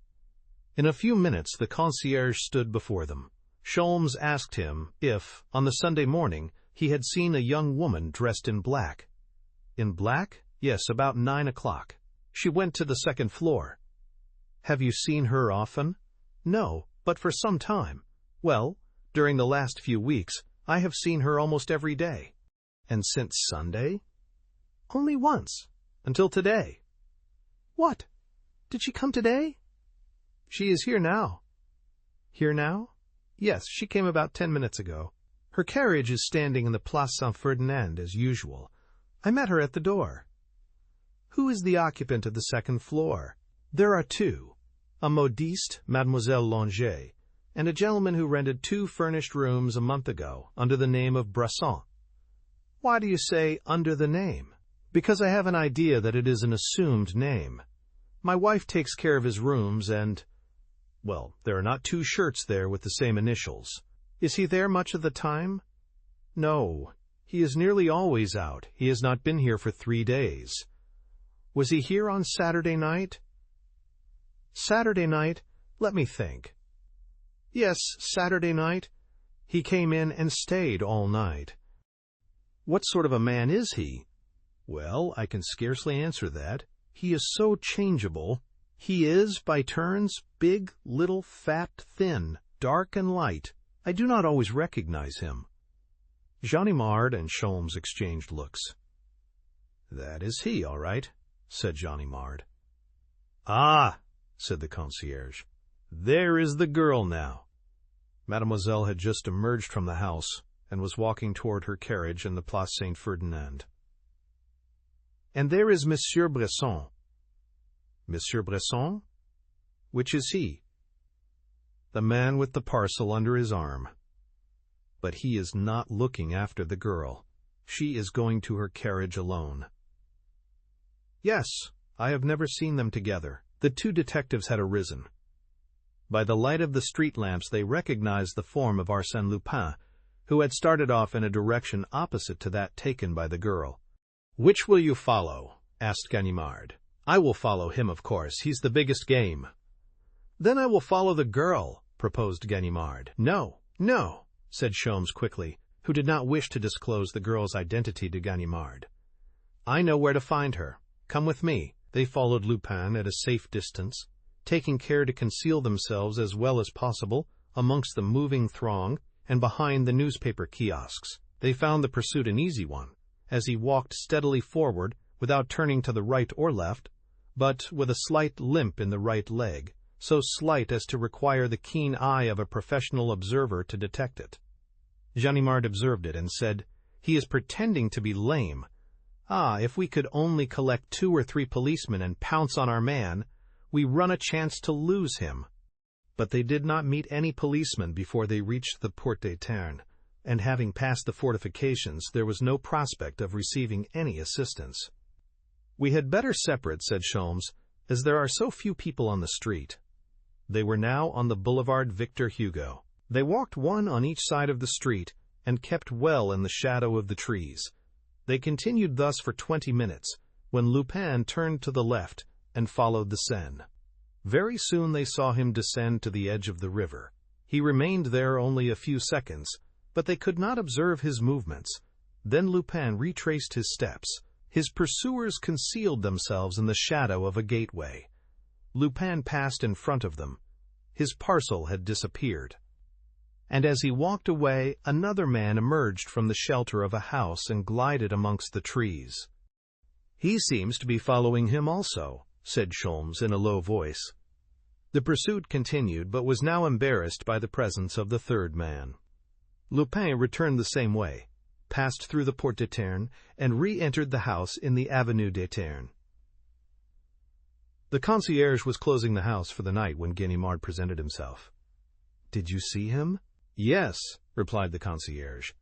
In a few minutes the concierge stood before them. Sholmes asked him if, on the Sunday morning, he had seen a young woman dressed in black. "In black? Yes, about 9 o'clock. She went to the second floor." "Have you seen her often?" "No, but for some time. Well, during the last few weeks, I have seen her almost every day." "And since Sunday?" "Only once, until today." "What? Did she come today?" "She is here now." "Here now?" "Yes, she came about 10 minutes ago. Her carriage is standing in the Place Saint-Ferdinand as usual. I met her at the door." "Who is the occupant of the second floor?" "There are two, a modiste, Mademoiselle Longet, and a gentleman who rented 2 furnished rooms a month ago, under the name of Bresson." "Why do you say, under the name?" "Because I have an idea that it is an assumed name. My wife takes care of his rooms, and, well, there are not 2 shirts there with the same initials." "Is he there much of the time?" "No. He is nearly always out. He has not been here for 3 days. Was he here on Saturday night? Saturday night? Let me think. Yes, Saturday night. He came in and stayed all night. What sort of a man is he? Well, I can scarcely answer that. He is so changeable. He is, by turns, big, little, fat, thin, dark and light. I do not always recognize him. Ganimard and Sholmes exchanged looks. That is he, all right, said Ganimard. Ah, said the concierge. There is the girl now. Mademoiselle had just emerged from the house and was walking toward her carriage in the Place Saint-Ferdinand. And there is Monsieur Bresson. Monsieur Bresson? Which is he? The man with the parcel under his arm. But he is not looking after the girl. She is going to her carriage alone. Yes, I have never seen them together. The two detectives had arisen. By the light of the street lamps they recognized the form of Arsène Lupin, who had started off in a direction opposite to that taken by the girl. "Which will you follow?" asked Ganimard. "I will follow him, of course. He's the biggest game." "Then I will follow the girl," proposed Ganimard. "No, no," said Sholmes quickly, who did not wish to disclose the girl's identity to Ganimard. "I know where to find her. Come with me." They followed Lupin at a safe distance, taking care to conceal themselves as well as possible amongst the moving throng and behind the newspaper kiosks. They found the pursuit an easy one, as he walked steadily forward without turning to the right or left, but with a slight limp in the right leg, so slight as to require the keen eye of a professional observer to detect it. Ganimard observed it and said, "He is pretending to be lame. Ah, if we could only collect 2 or 3 policemen and pounce on our man, we run a chance to lose him." But they did not meet any policemen before they reached the Porte d'Eterne, and having passed the fortifications, there was no prospect of receiving any assistance. "We had better separate," said Sholmes, "as there are so few people on the street." They were now on the Boulevard Victor Hugo. They walked one on each side of the street and kept well in the shadow of the trees. They continued thus for 20 minutes, when Lupin turned to the left and followed the Seine. Very soon they saw him descend to the edge of the river. He remained there only a few seconds, but they could not observe his movements. Then Lupin retraced his steps. His pursuers concealed themselves in the shadow of a gateway. Lupin passed in front of them. His parcel had disappeared. And as he walked away, another man emerged from the shelter of a house and glided amongst the trees. "He seems to be following him also," said Sholmes in a low voice. The pursuit continued, but was now embarrassed by the presence of the third man. Lupin returned the same way, passed through the Porte d'Eterne, and re-entered the house in the Avenue d'Eterne. The concierge was closing the house for the night when Ganimard presented himself. "Did you see him?" "Yes," replied the concierge.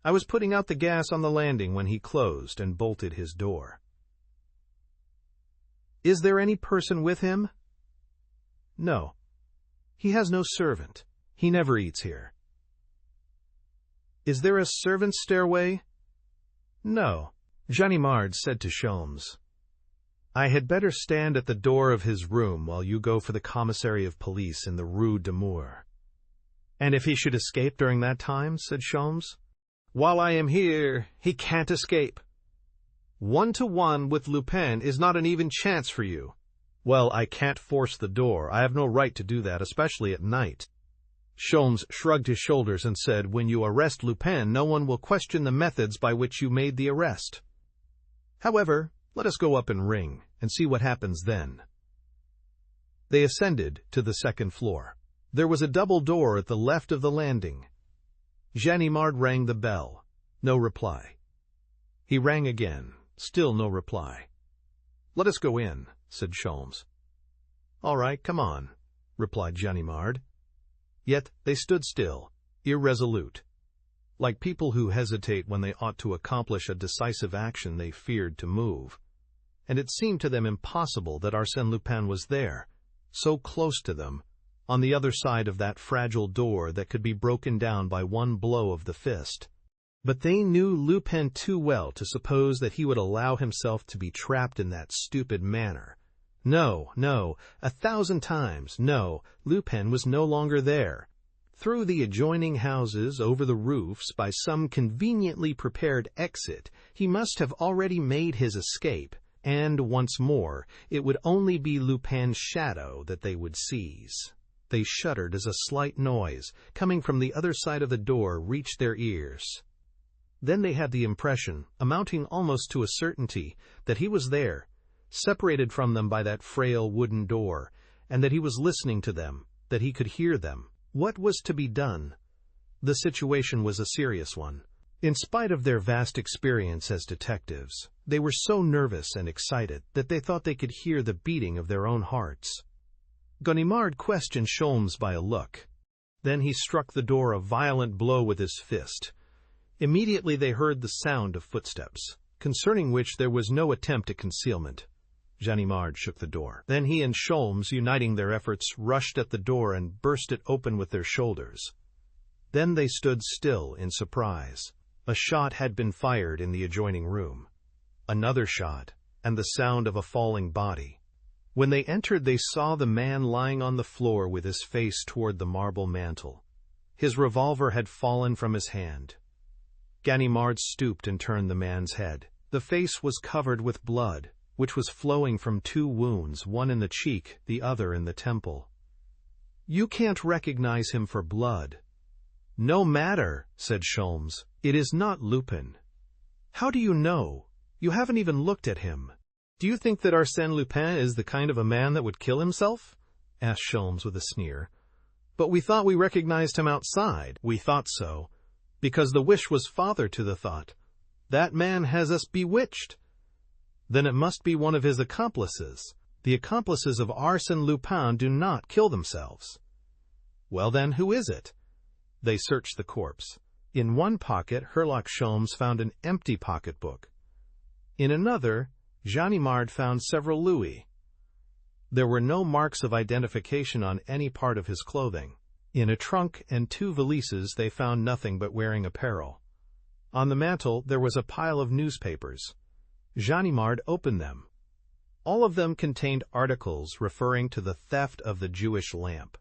"I was putting out the gas on the landing when he closed and bolted his door." "Is there any person with him?" "No. He has no servant. He never eats here." "Is there a servant's stairway?" "No." Ganimard said to Sholmes, "I had better stand at the door of his room while you go for the commissary of police in the Rue d'Amour." "And if he should escape during that time?" said Sholmes. "While I am here, he can't escape. 1-to-1 with Lupin is not an even chance for you." "Well, I can't force the door. I have no right to do that, especially at night." Sholmes shrugged his shoulders and said, "When you arrest Lupin, no one will question the methods by which you made the arrest. However, let us go up and ring, and see what happens then." They ascended to the second floor. There was a double door at the left of the landing. Ganimard rang the bell. No reply. He rang again. Still no reply. "Let us go in," said Sholmes. "All right, come on," replied Ganimard. Yet they stood still, irresolute. Like people who hesitate when they ought to accomplish a decisive action, they feared to move. And it seemed to them impossible that Arsène Lupin was there, so close to them, on the other side of that fragile door that could be broken down by one blow of the fist. But they knew Lupin too well to suppose that he would allow himself to be trapped in that stupid manner. No, no, 1,000 times, no, Lupin was no longer there. Through the adjoining houses, over the roofs, by some conveniently prepared exit, he must have already made his escape, and once more, it would only be Lupin's shadow that they would seize. They shuddered as a slight noise, coming from the other side of the door, reached their ears. Then they had the impression, amounting almost to a certainty, that he was there, separated from them by that frail wooden door, and that he was listening to them, that he could hear them. What was to be done? The situation was a serious one. In spite of their vast experience as detectives, they were so nervous and excited that they thought they could hear the beating of their own hearts. Ganimard questioned Sholmes by a look. Then he struck the door a violent blow with his fist. Immediately they heard the sound of footsteps, concerning which there was no attempt at concealment. Ganimard shook the door. Then he and Sholmes, uniting their efforts, rushed at the door and burst it open with their shoulders. Then they stood still in surprise. A shot had been fired in the adjoining room. Another shot, and the sound of a falling body. When they entered, they saw the man lying on the floor with his face toward the marble mantel. His revolver had fallen from his hand. Ganimard stooped and turned the man's head. The face was covered with blood, which was flowing from 2 wounds, one in the cheek, the other in the temple. "You can't recognize him for blood." "No matter," said Sholmes. "It is not Lupin." "How do you know? You haven't even looked at him." "Do you think that Arsène Lupin is the kind of a man that would kill himself?" asked Sholmes with a sneer. "But we thought we recognized him outside." "We thought so, because the wish was father to the thought. That man has us bewitched." "Then it must be one of his accomplices. The accomplices of Arsène Lupin do not kill themselves." "Well then, who is it?" They searched the corpse. In one pocket, Herlock Sholmes found an empty pocketbook. In another, Ganimard found several louis. There were no marks of identification on any part of his clothing. In a trunk and 2 valises they found nothing but wearing apparel. On the mantel there was a pile of newspapers. Ganimard opened them. All of them contained articles referring to the theft of the Jewish lamp.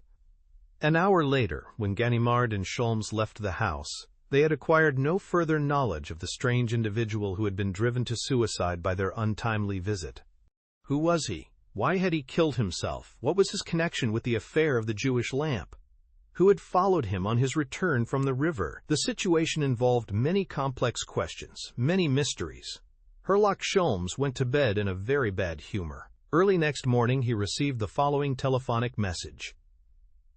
An hour later, when Ganimard and Sholmes left the house, they had acquired no further knowledge of the strange individual who had been driven to suicide by their untimely visit. Who was he? Why had he killed himself? What was his connection with the affair of the Jewish lamp? Who had followed him on his return from the river? The situation involved many complex questions, many mysteries. Herlock Sholmes went to bed in a very bad humor. Early next morning he received the following telephonic message.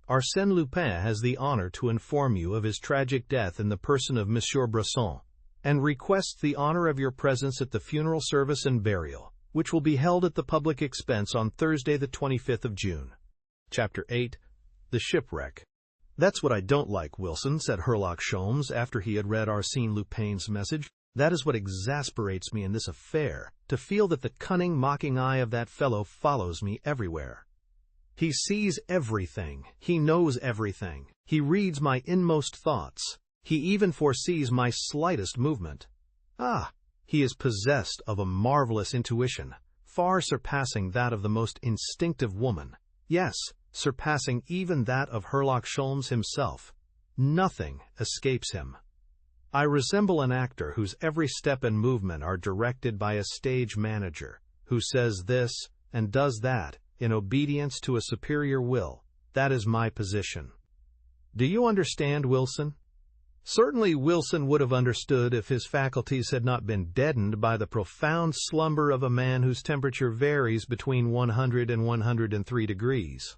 "Arsène Lupin has the honor to inform you of his tragic death in the person of Monsieur Bresson, and requests the honor of your presence at the funeral service and burial, which will be held at the public expense on Thursday the 25th of June. Chapter 8. The Shipwreck. "That's what I don't like, Wilson," said Herlock Sholmes after he had read Arsène Lupin's message. "That is what exasperates me in this affair, to feel that the cunning, mocking eye of that fellow follows me everywhere. He sees everything. He knows everything. He reads my inmost thoughts. He even foresees my slightest movement. Ah, he is possessed of a marvelous intuition, far surpassing that of the most instinctive woman. Yes, surpassing even that of Herlock Sholmes himself. Nothing escapes him. I resemble an actor whose every step and movement are directed by a stage manager, who says this and does that in obedience to a superior will. That is my position. Do you understand, Wilson?" Certainly Wilson would have understood if his faculties had not been deadened by the profound slumber of a man whose temperature varies between 100 and 103 degrees.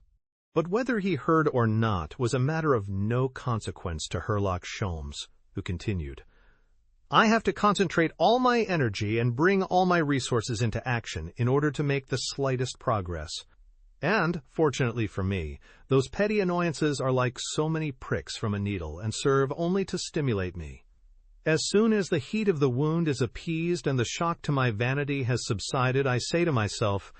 But whether he heard or not was a matter of no consequence to Herlock Sholmes, who continued, "I have to concentrate all my energy and bring all my resources into action in order to make the slightest progress. And, fortunately for me, those petty annoyances are like so many pricks from a needle and serve only to stimulate me. As soon as the heat of the wound is appeased and the shock to my vanity has subsided, I say to myself,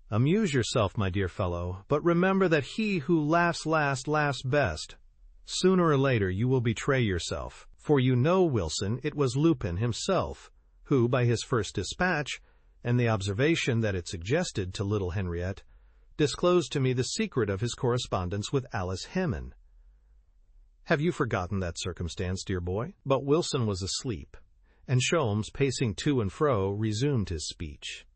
'Amuse yourself, my dear fellow, but remember that he who laughs last laughs best. Sooner or later you will betray yourself, For you know, Wilson, it was Lupin himself who, by his first dispatch, and the observation that it suggested to little Henriette, disclosed to me the secret of his correspondence with Alice Hemming. Have you forgotten that circumstance, dear boy?" But Wilson was asleep, and Sholmes, pacing to and fro, resumed his speech.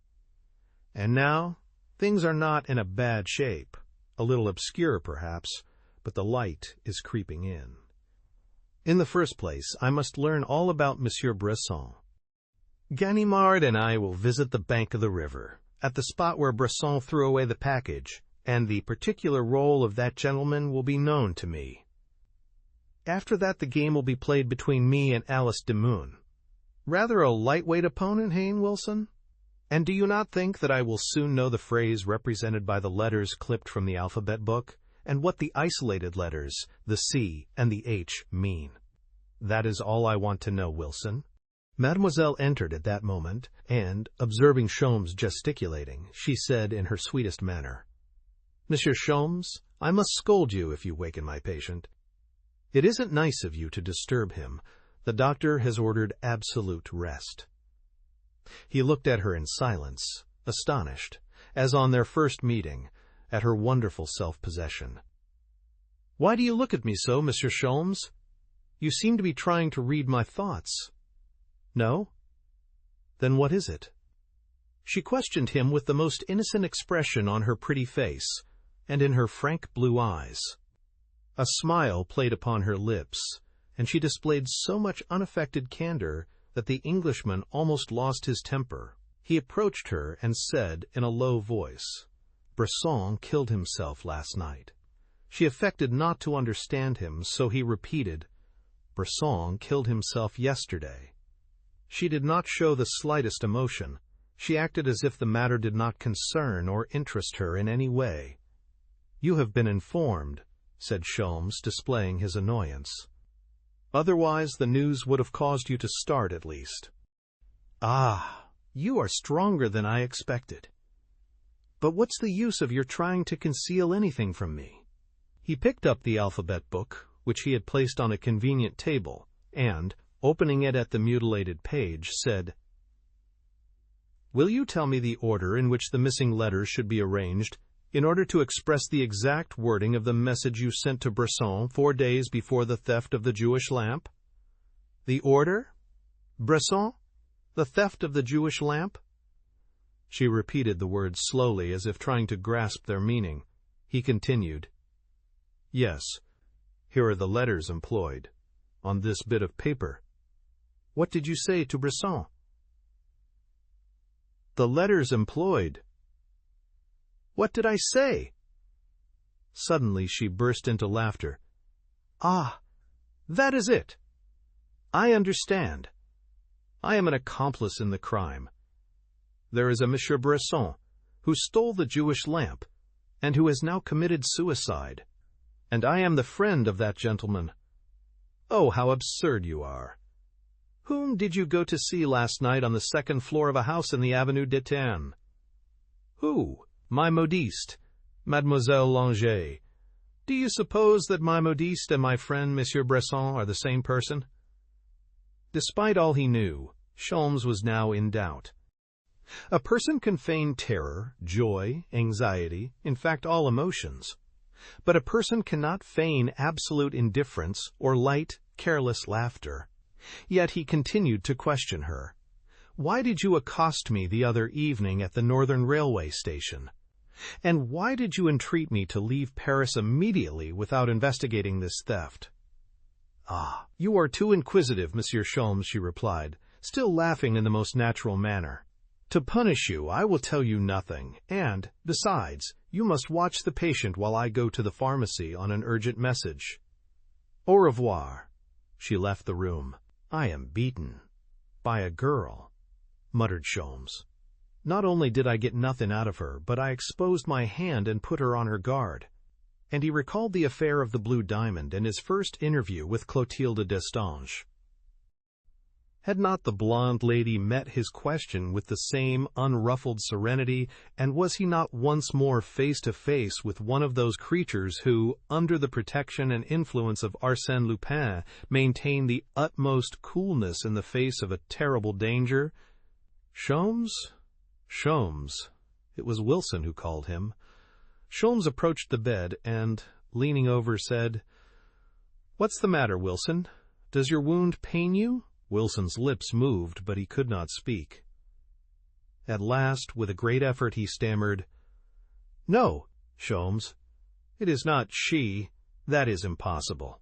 "And now, things are not in a bad shape, a little obscure perhaps, but the light is creeping in. In the first place, I must learn all about Monsieur Bresson. Ganimard and I will visit the bank of the river, at the spot where Bresson threw away the package, and the particular role of that gentleman will be known to me. After that the game will be played between me and Alice Demun. Rather a lightweight opponent, hein, Wilson? And do you not think that I will soon know the phrase represented by the letters clipped from the alphabet book, and what the isolated letters, the C and the H, mean? That is all I want to know, Wilson." Mademoiselle entered at that moment, and, observing Sholmes gesticulating, she said in her sweetest manner, "Monsieur Sholmes, I must scold you if you waken my patient. It isn't nice of you to disturb him. The doctor has ordered absolute rest." He looked at her in silence, astonished, as on their first meeting, at her wonderful self-possession. "Why do you look at me so, Monsieur Sholmes? You seem to be trying to read my thoughts. No? Then what is it?" She questioned him with the most innocent expression on her pretty face, and in her frank blue eyes. A smile played upon her lips, and she displayed so much unaffected candor that the Englishman almost lost his temper. He approached her and said in a low voice, "Bresson killed himself last night." She affected not to understand him, so he repeated, "Bresson killed himself yesterday." She did not show the slightest emotion. She acted as if the matter did not concern or interest her in any way. "You have been informed," said Sholmes, displaying his annoyance. "Otherwise the news would have caused you to start at least." "Ah, you are stronger than I expected. But what's the use of your trying to conceal anything from me?" He picked up the alphabet book, which he had placed on a convenient table, and, opening it at the mutilated page, said, "Will you tell me the order in which the missing letters should be arranged in order to express the exact wording of the message you sent to Bresson 4 days before the theft of the Jewish lamp?" "The order? Bresson? The theft of the Jewish lamp?" She repeated the words slowly, as if trying to grasp their meaning. He continued, "Yes, here are the letters employed, on this bit of paper." "What did you say to Bresson?" "The letters employed." "What did I say?" Suddenly she burst into laughter. "Ah, that is it. I understand. I am an accomplice in the crime. There is a Monsieur Bresson, who stole the Jewish lamp, and who has now committed suicide. And I am the friend of that gentleman. Oh, how absurd you are! Whom did you go to see last night on the second floor of a house in the Avenue d'Étienne?" "Who? My modiste, Mademoiselle Langeais. Do you suppose that my modiste and my friend Monsieur Bresson are the same person?" Despite all he knew, Sholmes was now in doubt. A person can feign terror, joy, anxiety, in fact all emotions. But a person cannot feign absolute indifference or light, careless laughter. Yet he continued to question her. "Why did you accost me the other evening at the Northern Railway station? And why did you entreat me to leave Paris immediately without investigating this theft?" "Ah, you are too inquisitive, Monsieur Sholmes," she replied, still laughing in the most natural manner. "To punish you, I will tell you nothing, and, besides, you must watch the patient while I go to the pharmacy on an urgent message. Au revoir." She left the room. "I am beaten. By a girl," muttered Sholmes. "Not only did I get nothing out of her, but I exposed my hand and put her on her guard." And he recalled the affair of the blue diamond and his first interview with Clotilde Destange. Had not the blonde lady met his question with the same unruffled serenity, and was he not once more face to face with one of those creatures who, under the protection and influence of Arsène Lupin, maintain the utmost coolness in the face of a terrible danger? Sholmes? Sholmes. It was Wilson who called him. Sholmes approached the bed and, leaning over, said, "What's the matter, Wilson? Does your wound pain you?" Wilson's lips moved, but he could not speak. At last, with a great effort, he stammered, "No, Sholmes, it is not she. That is impossible.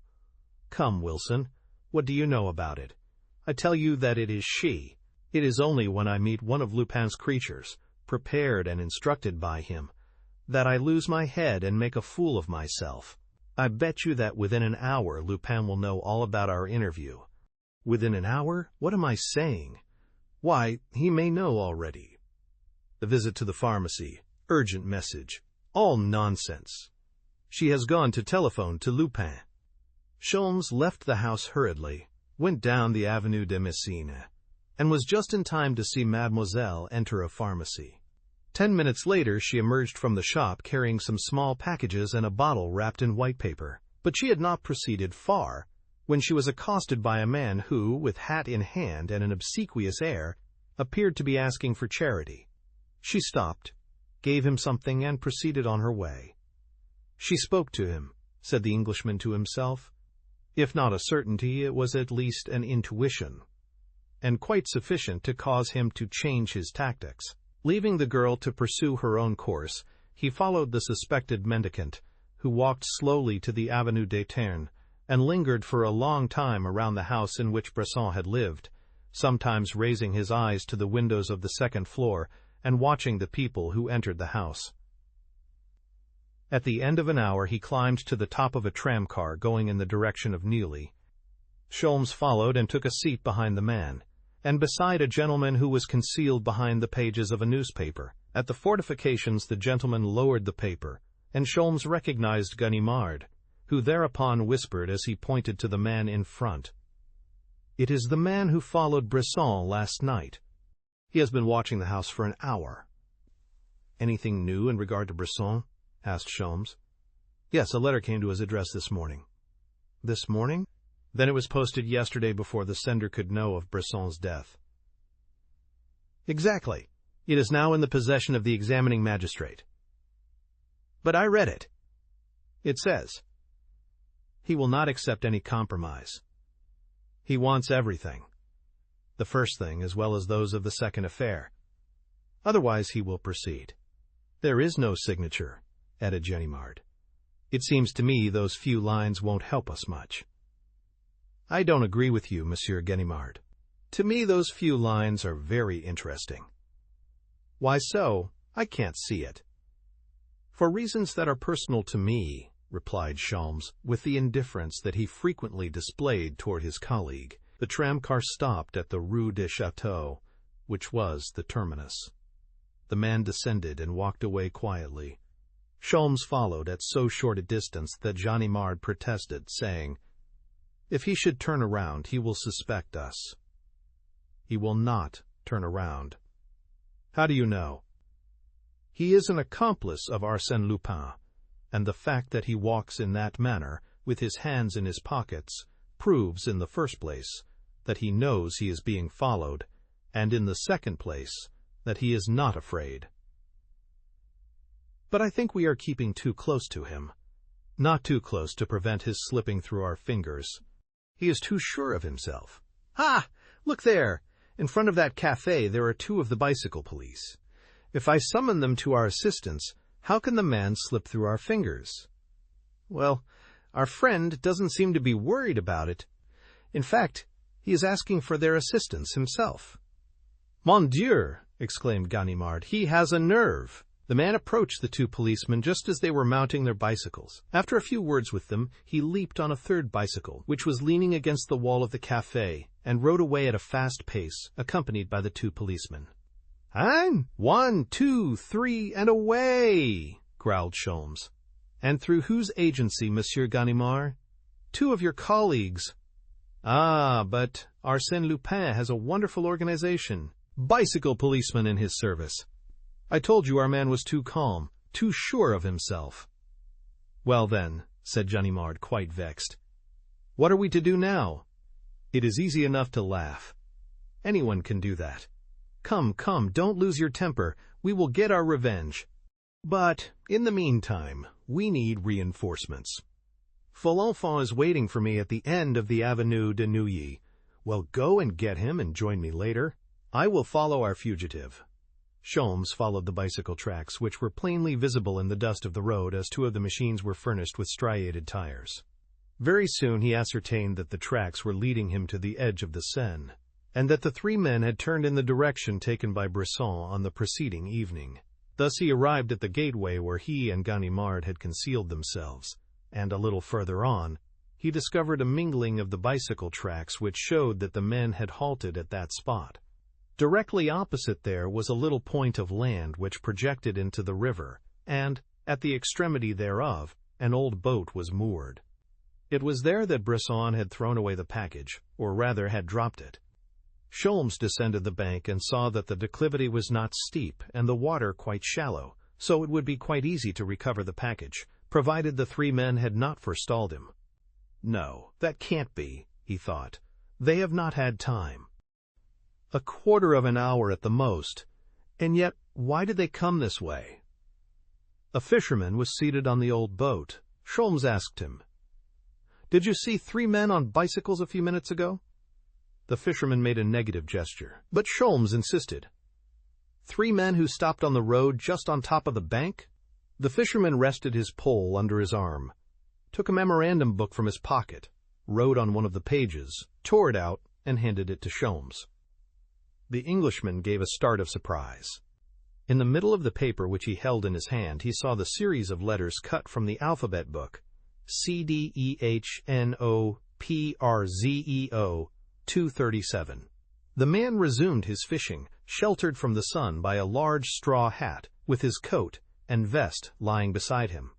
Come, Wilson, what do you know about it? I tell you that it is she. It is only when I meet one of Lupin's creatures, prepared and instructed by him, that I lose my head and make a fool of myself. I bet you that within an hour Lupin will know all about our interview." "Within an hour? What am I saying?" "Why, he may know already. The visit to the pharmacy, urgent message, all nonsense. She has gone to telephone to Lupin." Sholmes left the house hurriedly, went down the Avenue de Messine, and was just in time to see Mademoiselle enter a pharmacy. 10 minutes later she emerged from the shop carrying some small packages and a bottle wrapped in white paper. But she had not proceeded far when she was accosted by a man who, with hat in hand and an obsequious air, appeared to be asking for charity. She stopped, gave him something, and proceeded on her way. "She spoke to him," said the Englishman to himself. If not a certainty, it was at least an intuition, and quite sufficient to cause him to change his tactics. Leaving the girl to pursue her own course, he followed the suspected mendicant, who walked slowly to the Avenue des Ternes, and lingered for a long time around the house in which Bresson had lived, sometimes raising his eyes to the windows of the second floor and watching the people who entered the house. At the end of an hour he climbed to the top of a tramcar going in the direction of Neuilly. Sholmes followed and took a seat behind the man, and beside a gentleman who was concealed behind the pages of a newspaper. At the fortifications the gentleman lowered the paper, and Sholmes recognized Ganimard, who thereupon whispered as he pointed to the man in front, "It is the man who followed Bresson last night. He has been watching the house for an hour." "Anything new in regard to Bresson?" asked Sholmes. "Yes, a letter came to his address this morning." "This morning? Then it was posted yesterday before the sender could know of Bresson's death." "Exactly. It is now in the possession of the examining magistrate." "But I read it." "It says, he will not accept any compromise. He wants everything, the first thing as well as those of the second affair. Otherwise he will proceed." "There is no signature," added Ganimard. "It seems to me those few lines won't help us much." "I don't agree with you, Monsieur Ganimard. To me those few lines are very interesting." "Why so? I can't see it." "For reasons that are personal to me," replied Sholmes, with the indifference that he frequently displayed toward his colleague. The tramcar stopped at the Rue des Châteaux, which was the terminus. The man descended and walked away quietly. Sholmes followed at so short a distance that Ganimard protested, saying, "If he should turn around, he will suspect us." "He will not turn around." "How do you know?" "He is an accomplice of Arsène Lupin, and the fact that he walks in that manner, with his hands in his pockets, proves, in the first place, that he knows he is being followed, and in the second place, that he is not afraid." "But I think we are keeping too close to him." "Not too close to prevent his slipping through our fingers. He is too sure of himself. Ha! Look there! In front of that café there are 2 of the bicycle police. If I summon them to our assistance, how can the man slip through our fingers?" "Well, our friend doesn't seem to be worried about it. In fact, he is asking for their assistance himself." "Mon Dieu!" exclaimed Ganimard. "He has a nerve." The man approached the 2 policemen just as they were mounting their bicycles. After a few words with them, he leaped on a third bicycle, which was leaning against the wall of the café, and rode away at a fast pace, accompanied by the 2 policemen. "Hein? 1, 2, 3, and away!" growled Sholmes. "And through whose agency, Monsieur Ganimard?" "2 of your colleagues." Ah, but Arsène Lupin has a wonderful organization. Bicycle policemen in his service. I told you our man was too calm, too sure of himself. Well then, said Ganimard, quite vexed. What are we to do now? It is easy enough to laugh. Anyone can do that. Come, don't lose your temper. We will get our revenge. But, in the meantime, we need reinforcements. Folenfant is waiting for me at the end of the Avenue de Neuilly. Well, go and get him and join me later. I will follow our fugitive. Sholmes followed the bicycle tracks, which were plainly visible in the dust of the road, as two of the machines were furnished with striated tires. Very soon he ascertained that the tracks were leading him to the edge of the Seine, and that the three men had turned in the direction taken by Bresson on the preceding evening. Thus he arrived at the gateway where he and Ganimard had concealed themselves, and a little further on, he discovered a mingling of the bicycle tracks which showed that the men had halted at that spot. Directly opposite there was a little point of land which projected into the river, and, at the extremity thereof, an old boat was moored. It was there that Bresson had thrown away the package, or rather had dropped it. Sholmes descended the bank and saw that the declivity was not steep and the water quite shallow, so it would be quite easy to recover the package, provided the three men had not forestalled him. No, that can't be, he thought. They have not had time. A quarter of an hour at the most, and yet why did they come this way? A fisherman was seated on the old boat. Sholmes asked him, "Did you see three men on bicycles a few minutes ago?" The fisherman made a negative gesture, but Sholmes insisted. "Three men who stopped on the road just on top of the bank?" The fisherman rested his pole under his arm, took a memorandum book from his pocket, wrote on one of the pages, tore it out, and handed it to Sholmes. The Englishman gave a start of surprise. In the middle of the paper which he held in his hand, he saw the series of letters cut from the alphabet book, CDEHNOPRZEO 237. The man resumed his fishing, sheltered from the sun by a large straw hat, with his coat and vest lying beside him.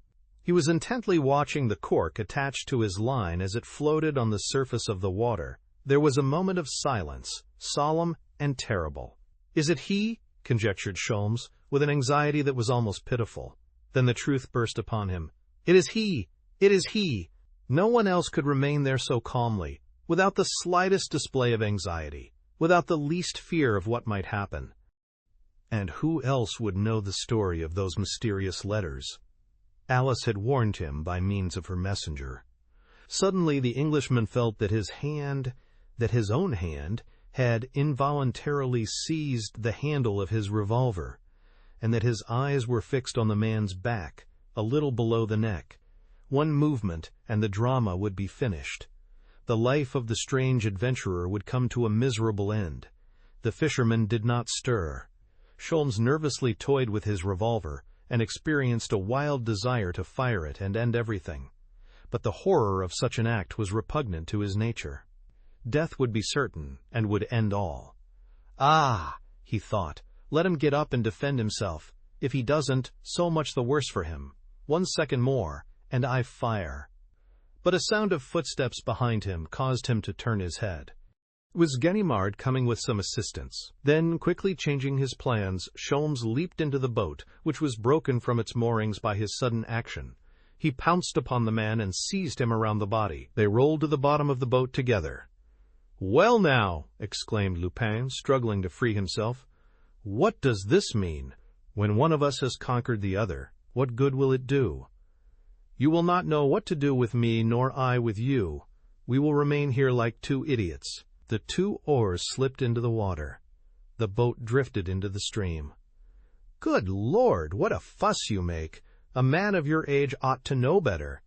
He was intently watching the cork attached to his line as it floated on the surface of the water. There was a moment of silence, solemn and terrible. "Is it he?" conjectured Sholmes, with an anxiety that was almost pitiful. Then the truth burst upon him. "It is he! It is he!" No one else could remain there so calmly, without the slightest display of anxiety, without the least fear of what might happen. And who else would know the story of those mysterious letters? Alice had warned him by means of her messenger. Suddenly the Englishman felt that his own hand, had involuntarily seized the handle of his revolver, and that his eyes were fixed on the man's back, a little below the neck. One movement, and the drama would be finished. The life of the strange adventurer would come to a miserable end. The fisherman did not stir. Sholmes nervously toyed with his revolver, and experienced a wild desire to fire it and end everything. But the horror of such an act was repugnant to his nature. Death would be certain, and would end all. "Ah," he thought, "let him get up and defend himself. If he doesn't, so much the worse for him. 1 second more, and I fire." But a sound of footsteps behind him caused him to turn his head. It was Ganimard coming with some assistance. Then, quickly changing his plans, Sholmes leaped into the boat, which was broken from its moorings by his sudden action. He pounced upon the man and seized him around the body. They rolled to the bottom of the boat together. "Well now," exclaimed Lupin, struggling to free himself, "what does this mean? When one of us has conquered the other, what good will it do? You will not know what to do with me, nor I with you. We will remain here like two idiots." The 2 oars slipped into the water. The boat drifted into the stream. "Good Lord, what a fuss you make! A man of your age ought to know better.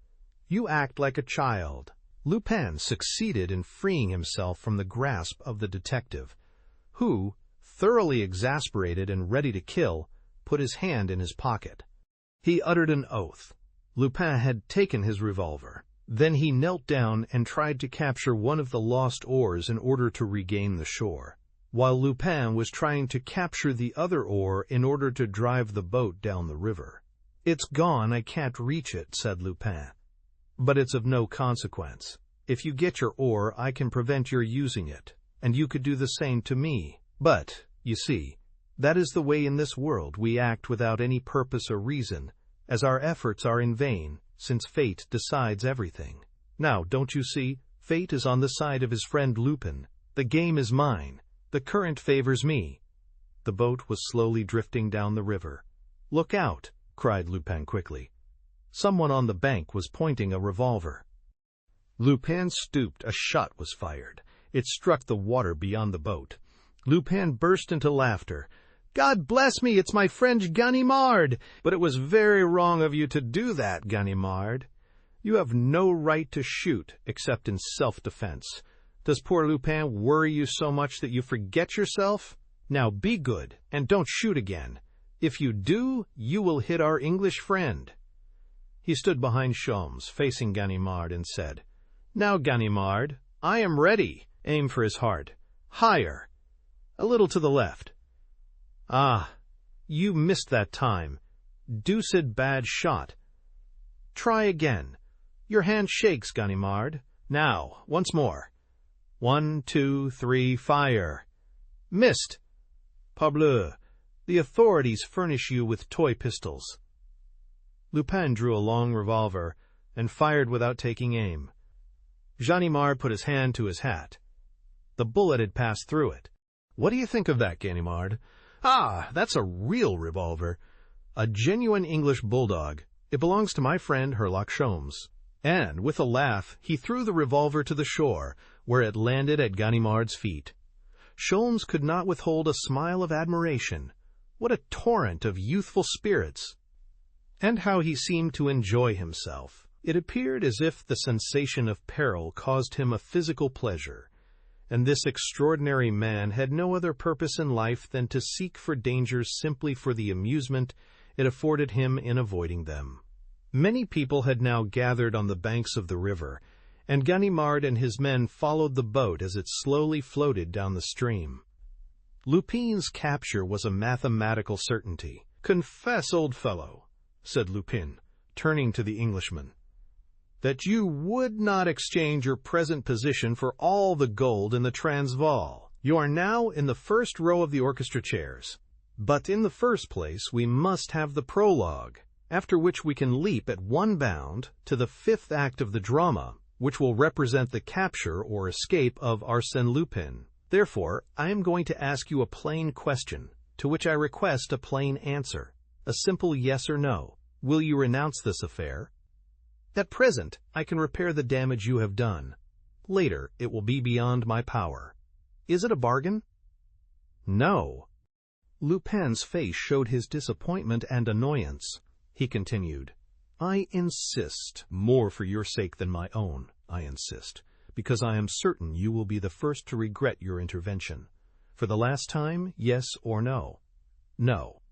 You act like a child." Lupin succeeded in freeing himself from the grasp of the detective, who, thoroughly exasperated and ready to kill, put his hand in his pocket. He uttered an oath. Lupin had taken his revolver. Then he knelt down and tried to capture one of the lost oars in order to regain the shore, while Lupin was trying to capture the other oar in order to drive the boat down the river. "It's gone, I can't reach it," said Lupin. "But it's of no consequence. If you get your oar, I can prevent your using it, and you could do the same to me. But, you see, that is the way in this world we act without any purpose or reason, as our efforts are in vain, since fate decides everything. Now, don't you see, fate is on the side of his friend Lupin. The game is mine. The current favors me. The boat was slowly drifting down the river. "Look out!" cried Lupin quickly. Someone on the bank was pointing a revolver. Lupin stooped. A shot was fired. It struck the water beyond the boat. Lupin burst into laughter. "God bless me, it's my friend Ganimard! But it was very wrong of you to do that, Ganimard. You have no right to shoot, except in self-defense. Does poor Lupin worry you so much that you forget yourself? Now be good, and don't shoot again. If you do, you will hit our English friend." He stood behind Sholmes, facing Ganimard, and said, "Now, Ganimard, I am ready. Aim for his heart. Higher. A little to the left. Ah, you missed that time. Deuced bad shot. Try again. Your hand shakes, Ganimard. Now, once more. 1, 2, 3, fire. Missed. Parbleu, the authorities furnish you with toy pistols." Lupin drew a long revolver and fired without taking aim. Ganimard put his hand to his hat. The bullet had passed through it. "What do you think of that, Ganimard?" "Ah, that's a real revolver. A genuine English bulldog. It belongs to my friend Herlock Sholmes." And, with a laugh, he threw the revolver to the shore, where it landed at Ganimard's feet. Sholmes could not withhold a smile of admiration. What a torrent of youthful spirits! And how he seemed to enjoy himself. It appeared as if the sensation of peril caused him a physical pleasure, and this extraordinary man had no other purpose in life than to seek for dangers simply for the amusement it afforded him in avoiding them. Many people had now gathered on the banks of the river, and Ganimard and his men followed the boat as it slowly floated down the stream. Lupin's capture was a mathematical certainty. "Confess, old fellow," said Lupin, turning to the Englishman, "that you would not exchange your present position for all the gold in the Transvaal. You are now in the first row of the orchestra chairs. But in the first place we must have the prologue, after which we can leap at one bound to the fifth act of the drama, which will represent the capture or escape of Arsène Lupin. Therefore, I am going to ask you a plain question, to which I request a plain answer, a simple yes or no. Will you renounce this affair? At present, I can repair the damage you have done. Later, it will be beyond my power. Is it a bargain?" "No." Lupin's face showed his disappointment and annoyance. He continued, "I insist, more for your sake than my own, I insist, because I am certain you will be the first to regret your intervention. For the last time, yes or no?" "No."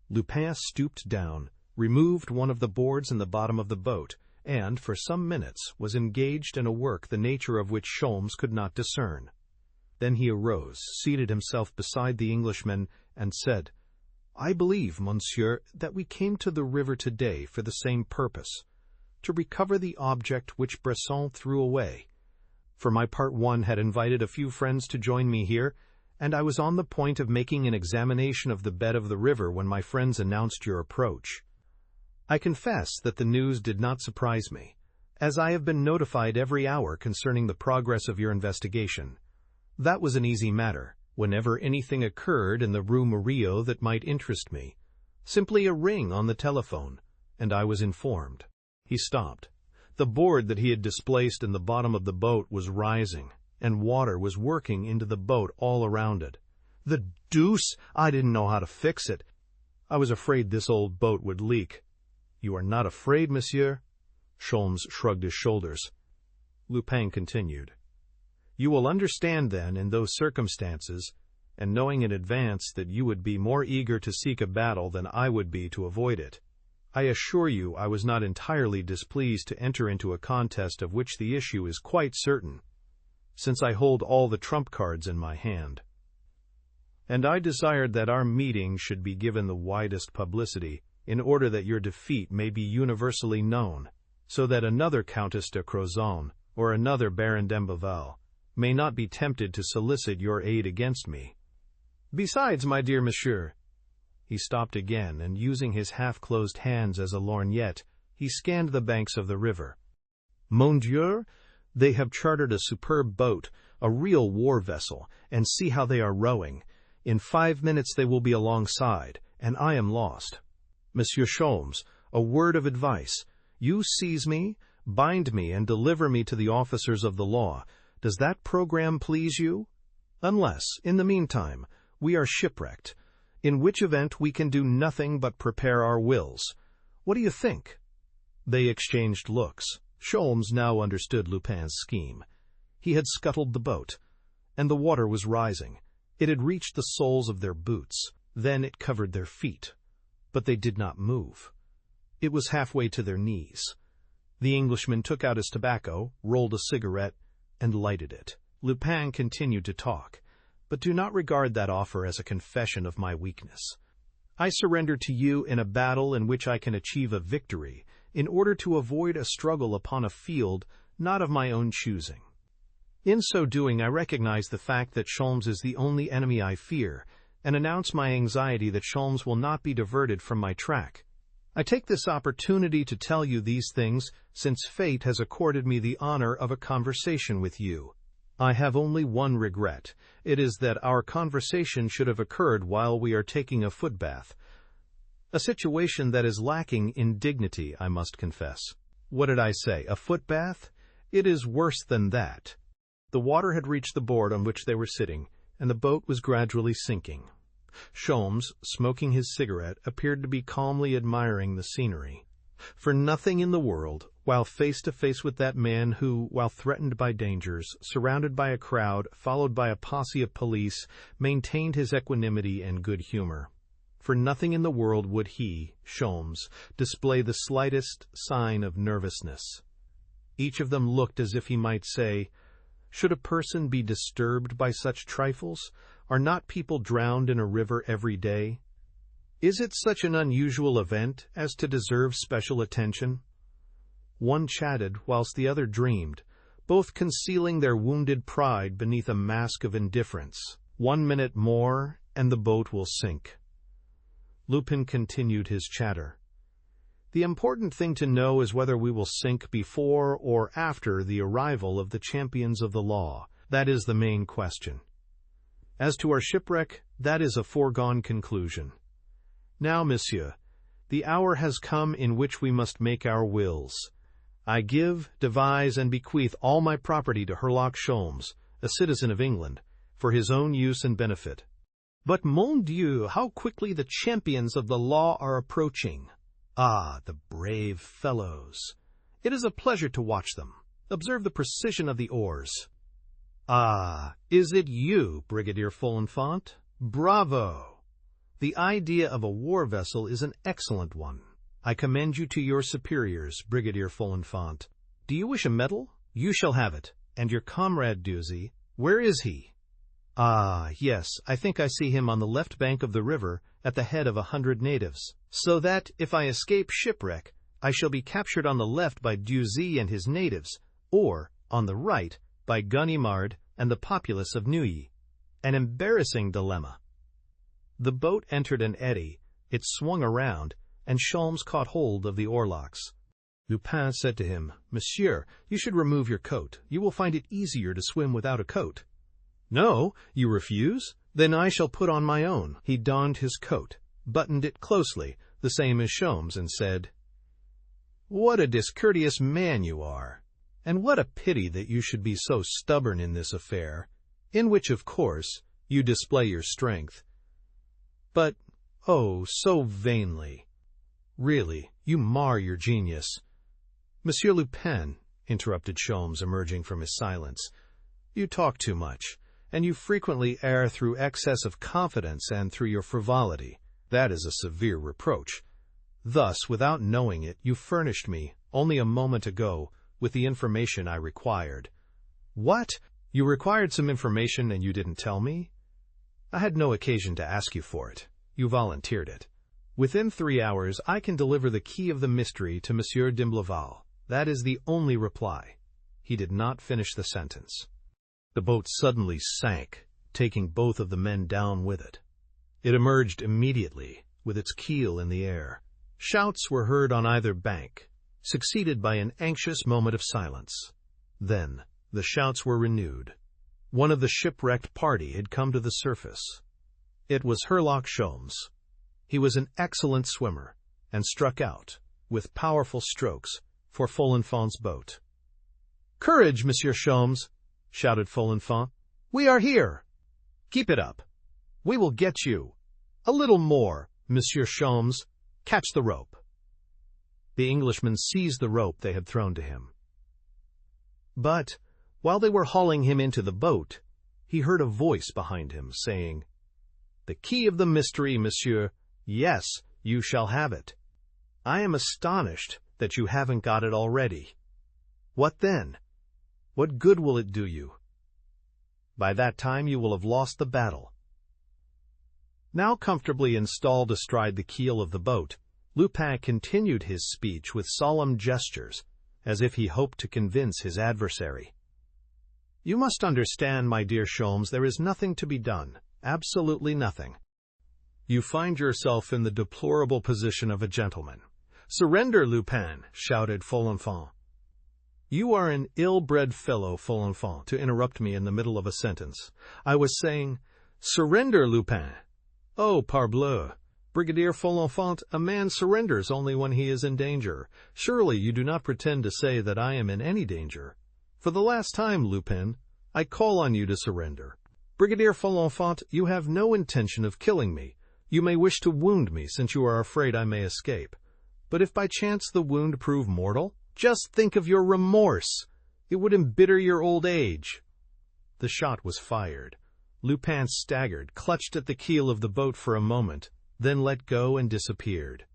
Lupin stooped down, removed one of the boards in the bottom of the boat, and, for some minutes, was engaged in a work the nature of which Sholmes could not discern. Then he arose, seated himself beside the Englishman, and said, "I believe, monsieur, that we came to the river today for the same purpose, to recover the object which Bresson threw away. For my part, one had invited a few friends to join me here, and I was on the point of making an examination of the bed of the river when my friends announced your approach. I confess that the news did not surprise me, as I have been notified every hour concerning the progress of your investigation. That was an easy matter. Whenever anything occurred in the Rue Murillo that might interest me, simply a ring on the telephone, and I was informed." He stopped. The board that he had displaced in the bottom of the boat was rising, and water was working into the boat all around it. "The deuce! I didn't know how to fix it. I was afraid this old boat would leak." "You are not afraid, monsieur?" Sholmes shrugged his shoulders. Lupin continued, "You will understand then, in those circumstances, and knowing in advance that you would be more eager to seek a battle than I would be to avoid it. I assure you I was not entirely displeased to enter into a contest of which the issue is quite certain, since I hold all the trump cards in my hand. And I desired that our meeting should be given the widest publicity, in order that your defeat may be universally known, so that another Countess de Crozon, or another Baron d'Amboval, may not be tempted to solicit your aid against me. Besides, my dear monsieur—" He stopped again, and using his half-closed hands as a lorgnette, he scanned the banks of the river. "Mon Dieu, they have chartered a superb boat, a real war vessel, and see how they are rowing. In 5 minutes they will be alongside, and I am lost. Monsieur Sholmes, a word of advice. You seize me, bind me, and deliver me to the officers of the law. Does that program please you? Unless, in the meantime, we are shipwrecked, in which event we can do nothing but prepare our wills. What do you think?" They exchanged looks. Sholmes now understood Lupin's scheme. He had scuttled the boat, and the water was rising. It had reached the soles of their boots. Then it covered their feet. But they did not move. It was halfway to their knees. The Englishman took out his tobacco, rolled a cigarette, and lighted it. Lupin continued to talk. "But do not regard that offer as a confession of my weakness. I surrender to you in a battle in which I can achieve a victory, in order to avoid a struggle upon a field not of my own choosing. In so doing, I recognize the fact that Sholmes is the only enemy I fear, and announce my anxiety that Sholmes will not be diverted from my track. I take this opportunity to tell you these things, since fate has accorded me the honor of a conversation with you. I have only one regret. It is that our conversation should have occurred while we are taking a foot bath. A situation that is lacking in dignity, I must confess. What did I say? A foot bath? It is worse than that." The water had reached the board on which they were sitting, and the boat was gradually sinking. Sholmes, smoking his cigarette, appeared to be calmly admiring the scenery. For nothing in the world, while face to face with that man who, while threatened by dangers, surrounded by a crowd, followed by a posse of police, maintained his equanimity and good humor. For nothing in the world would he, Sholmes, display the slightest sign of nervousness. Each of them looked as if he might say, "Should a person be disturbed by such trifles? Are not people drowned in a river every day? Is it such an unusual event as to deserve special attention?" One chatted whilst the other dreamed, both concealing their wounded pride beneath a mask of indifference. 1 minute more, and the boat will sink. Lupin continued his chatter. "The important thing to know is whether we will sink before or after the arrival of the champions of the law. That is the main question. As to our shipwreck, that is a foregone conclusion. Now, monsieur, the hour has come in which we must make our wills. I give, devise, and bequeath all my property to Herlock Sholmes, a citizen of England, for his own use and benefit. But, mon Dieu, how quickly the champions of the law are approaching! Ah, the brave fellows! It is a pleasure to watch them. Observe the precision of the oars. Ah, is it you, Brigadier Folenfant? Bravo! The idea of a war vessel is an excellent one. I commend you to your superiors, Brigadier Folenfant. Do you wish a medal? You shall have it. And your comrade Duzy, where is he? Ah, yes, I think I see him on the left bank of the river, at the head of 100 natives. So that, if I escape shipwreck, I shall be captured on the left by Duzy and his natives, or, on the right, by Ganimard and the populace of Neuilly. An embarrassing dilemma. The boat entered an eddy, it swung around, and Sholmes caught hold of the oarlocks. Lupin said to him, "Monsieur, you should remove your coat. You will find it easier to swim without a coat." "No, you refuse? Then I shall put on my own." He donned his coat, buttoned it closely, the same as Sholmes, and said, "What a discourteous man you are! And what a pity that you should be so stubborn in this affair, in which, of course, you display your strength. But, oh, so vainly. Really, you mar your genius." "Monsieur Lupin," interrupted Sholmes, emerging from his silence, "you talk too much, and you frequently err through excess of confidence and through your frivolity. That is a severe reproach. Thus, without knowing it, you furnished me, only a moment ago, with the information I required." "What? You required some information and you didn't tell me?" "I had no occasion to ask you for it. You volunteered it. Within 3 hours I can deliver the key of the mystery to Monsieur d'Imblevalle. That is the only reply." He did not finish the sentence. The boat suddenly sank, taking both of the men down with it. It emerged immediately, with its keel in the air. Shouts were heard on either bank, succeeded by an anxious moment of silence. Then, the shouts were renewed. One of the shipwrecked party had come to the surface. It was Herlock Sholmes. He was an excellent swimmer, and struck out, with powerful strokes, for Folenfant's boat. "Courage, Monsieur Sholmes!" shouted Folenfant. "We are here! Keep it up! We will get you! A little more, Monsieur Sholmes! Catch the rope!" The Englishman seized the rope they had thrown to him. But, while they were hauling him into the boat, he heard a voice behind him saying, "The key of the mystery, monsieur. Yes, you shall have it. I am astonished that you haven't got it already. What then? What good will it do you? By that time you will have lost the battle." Now comfortably installed astride the keel of the boat, Lupin continued his speech with solemn gestures, as if he hoped to convince his adversary. "You must understand, my dear Sholmes, there is nothing to be done, absolutely nothing. You find yourself in the deplorable position of a gentleman." "Surrender, Lupin!" shouted Folenfant. "You are an ill-bred fellow, Folenfant, to interrupt me in the middle of a sentence. I was saying, surrender, Lupin. Oh, parbleu! Brigadier Folenfant, a man surrenders only when he is in danger. Surely you do not pretend to say that I am in any danger. For the last time, Lupin, I call on you to surrender. Brigadier Folenfant, you have no intention of killing me. You may wish to wound me, since you are afraid I may escape. But if by chance the wound prove mortal, just think of your remorse. It would embitter your old age." The shot was fired. Lupin staggered, clutched at the keel of the boat for a moment, then let go and disappeared.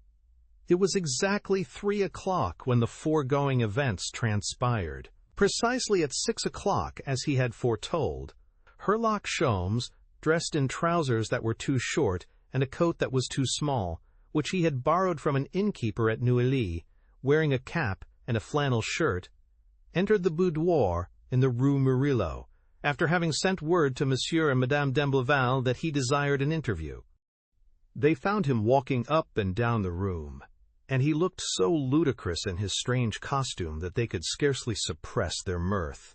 It was exactly 3 o'clock when the foregoing events transpired. Precisely at 6 o'clock, as he had foretold, Herlock Sholmes, dressed in trousers that were too short and a coat that was too small, which he had borrowed from an innkeeper at Neuilly, wearing a cap and a flannel shirt, entered the boudoir in the Rue Murillo, after having sent word to Monsieur and Madame d'Imblevalle that he desired an interview. They found him walking up and down the room, and he looked so ludicrous in his strange costume that they could scarcely suppress their mirth.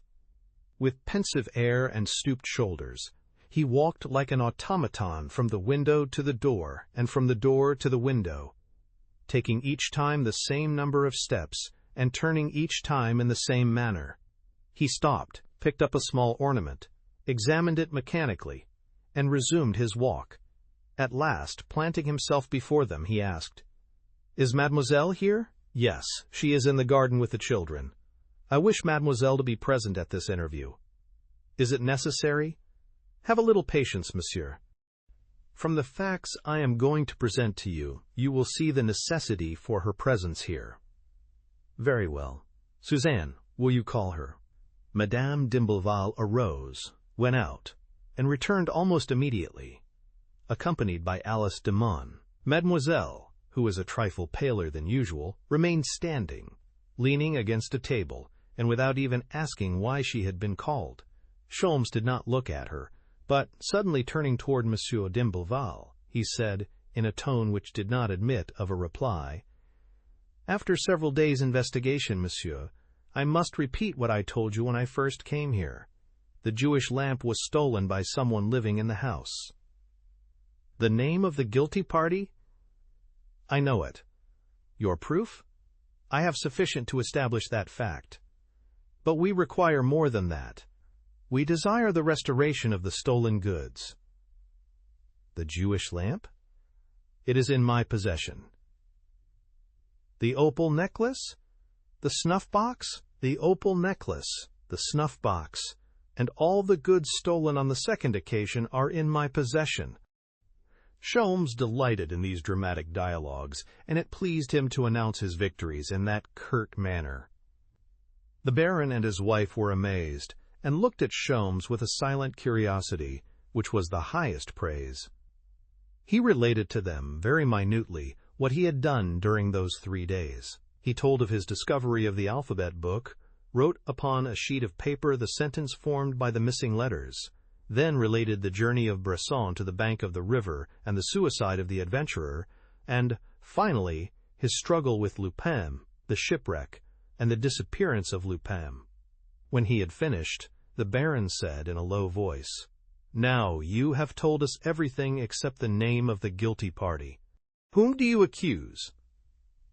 With pensive air and stooped shoulders, he walked like an automaton from the window to the door and from the door to the window, taking each time the same number of steps and turning each time in the same manner. He stopped, picked up a small ornament, examined it mechanically, and resumed his walk. At last, planting himself before them, he asked, "Is Mademoiselle here?" "Yes, she is in the garden with the children. I wish Mademoiselle to be present at this interview." "Is it necessary?" "Have a little patience, monsieur. From the facts I am going to present to you, you will see the necessity for her presence here." "Very well. Suzanne, will you call her?" Madame d'Imblevalle arose, went out, and returned almost immediately, accompanied by Alice Demon. Mademoiselle, who was a trifle paler than usual, remained standing, leaning against a table, and without even asking why she had been called. Sholmes did not look at her, but, suddenly turning toward Monsieur d'Imblevalle, he said, in a tone which did not admit of a reply, "After several days' investigation, monsieur, I must repeat what I told you when I first came here. The Jewish lamp was stolen by someone living in the house." "The name of the guilty party?" "I know it." "Your proof?" "I have sufficient to establish that fact. But we require more than that. We desire the restoration of the stolen goods." "The Jewish lamp?" "It is in my possession." "The opal necklace? The snuff-box?" "The opal necklace, the snuff-box, and all the goods stolen on the second occasion are in my possession." Sholmes delighted in these dramatic dialogues, and it pleased him to announce his victories in that curt manner. The Baron and his wife were amazed, and looked at Sholmes with a silent curiosity, which was the highest praise. He related to them, very minutely, what he had done during those 3 days. He told of his discovery of the alphabet book, wrote upon a sheet of paper the sentence formed by the missing letters, then related the journey of Bresson to the bank of the river and the suicide of the adventurer, and, finally, his struggle with Lupin, the shipwreck, and the disappearance of Lupin. When he had finished, the Baron said in a low voice, "Now you have told us everything except the name of the guilty party. Whom do you accuse?"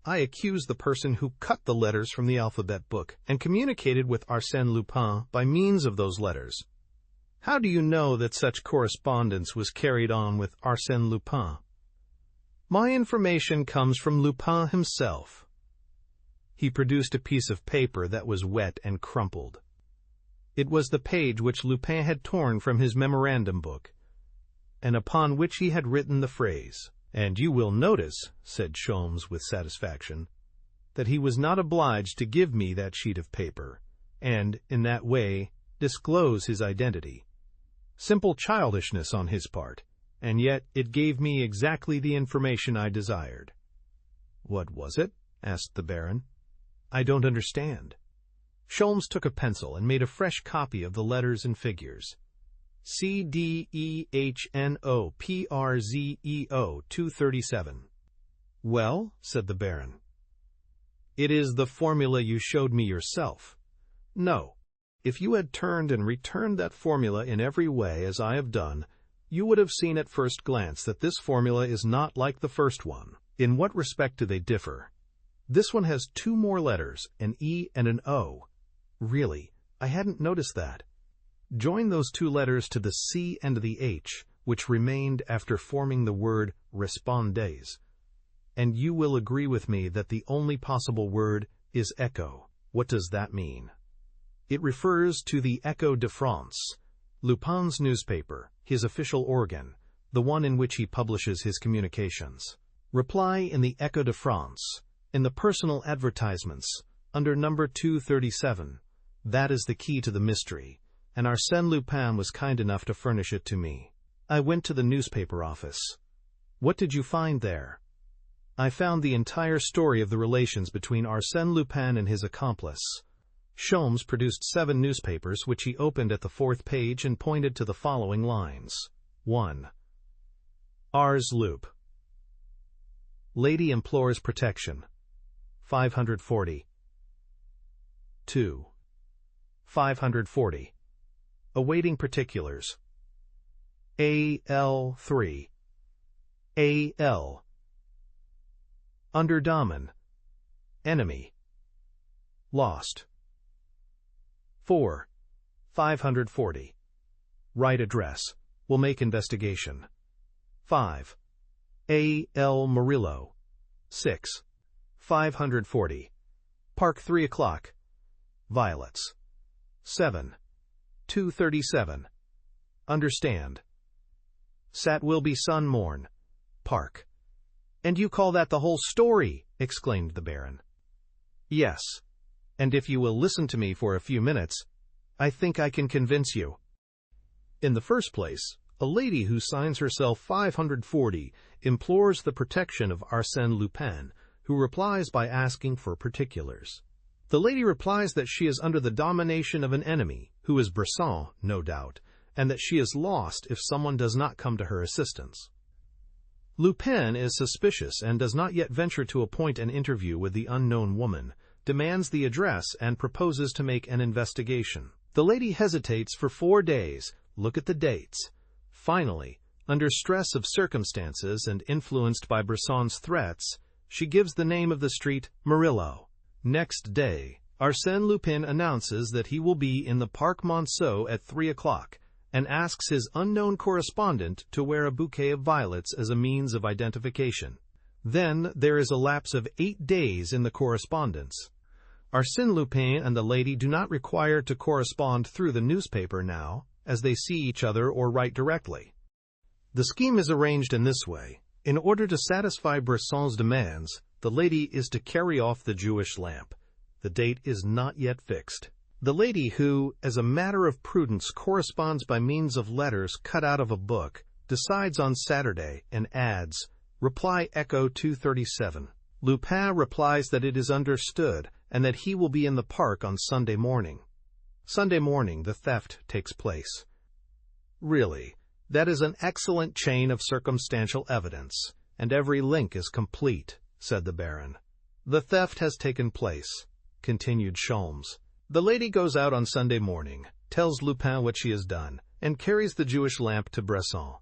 "I accuse the person who cut the letters from the alphabet book and communicated with Arsène Lupin by means of those letters." "How do you know that such correspondence was carried on with Arsène Lupin?" "My information comes from Lupin himself." He produced a piece of paper that was wet and crumpled. It was the page which Lupin had torn from his memorandum book, and upon which he had written the phrase. "And you will notice," said Sholmes with satisfaction, "that he was not obliged to give me that sheet of paper, and, in that way, disclose his identity. Simple childishness on his part, and yet it gave me exactly the information I desired." "What was it?" asked the Baron. "I don't understand." Sholmes took a pencil and made a fresh copy of the letters and figures. CDEHNOPRZEO 237. "Well," said the Baron. "It is the formula you showed me yourself." "No. If you had turned and returned that formula in every way as I have done, you would have seen at first glance that this formula is not like the first one." "In what respect do they differ?" "This one has 2 more letters, an E and an O." "Really, I hadn't noticed that." "Join those 2 letters to the C and the H, which remained after forming the word respondes, and you will agree with me that the only possible word is echo." "What does that mean?" "It refers to the Echo de France, Lupin's newspaper, his official organ, the one in which he publishes his communications. Reply in the Echo de France, in the personal advertisements, under number 237. That is the key to the mystery, and Arsène Lupin was kind enough to furnish it to me. I went to the newspaper office." "What did you find there?" "I found the entire story of the relations between Arsène Lupin and his accomplice." Sholmes produced 7 newspapers, which he opened at the 4th page and pointed to the following lines. 1. Ars Lup. Lady implores protection. 540. 2. 540. Awaiting particulars. AL3. AL. Under Damen. Enemy. Lost. 4. 540. Right address. Will make investigation. 5. A.L. Murillo. 6. 540. Park 3 o'clock. Violets. 7. 237. Understand. Sat will be sun morn. Park. "And you call that the whole story?" exclaimed the Baron. "Yes. And if you will listen to me for a few minutes, I think I can convince you. In the first place, a lady who signs herself 540 implores the protection of Arsène Lupin, who replies by asking for particulars. The lady replies that she is under the domination of an enemy, who is Bresson, no doubt, and that she is lost if someone does not come to her assistance. Lupin is suspicious and does not yet venture to appoint an interview with the unknown woman, demands the address, and proposes to make an investigation. The lady hesitates for 4 days. Look at the dates. Finally, under stress of circumstances and influenced by Bresson's threats, she gives the name of the street Murillo. Next day, Arsène Lupin announces that he will be in the Parc Monceau at 3 o'clock and asks his unknown correspondent to wear a bouquet of violets as a means of identification. Then there is a lapse of 8 days in the correspondence. Arsène Lupin and the lady do not require to correspond through the newspaper now, as they see each other or write directly. The scheme is arranged in this way. In order to satisfy Bresson's demands, the lady is to carry off the Jewish lamp. The date is not yet fixed. The lady, who, as a matter of prudence, corresponds by means of letters cut out of a book, decides on Saturday and adds, "Reply Echo 237. Lupin replies that it is understood and that he will be in the park on Sunday morning. Sunday morning the theft takes place. Really, that is an excellent chain of circumstantial evidence, and every link is complete, said the Baron. The theft has taken place, continued Sholmes. The lady goes out on Sunday morning, tells Lupin what she has done, and carries the Jewish lamp to Bresson.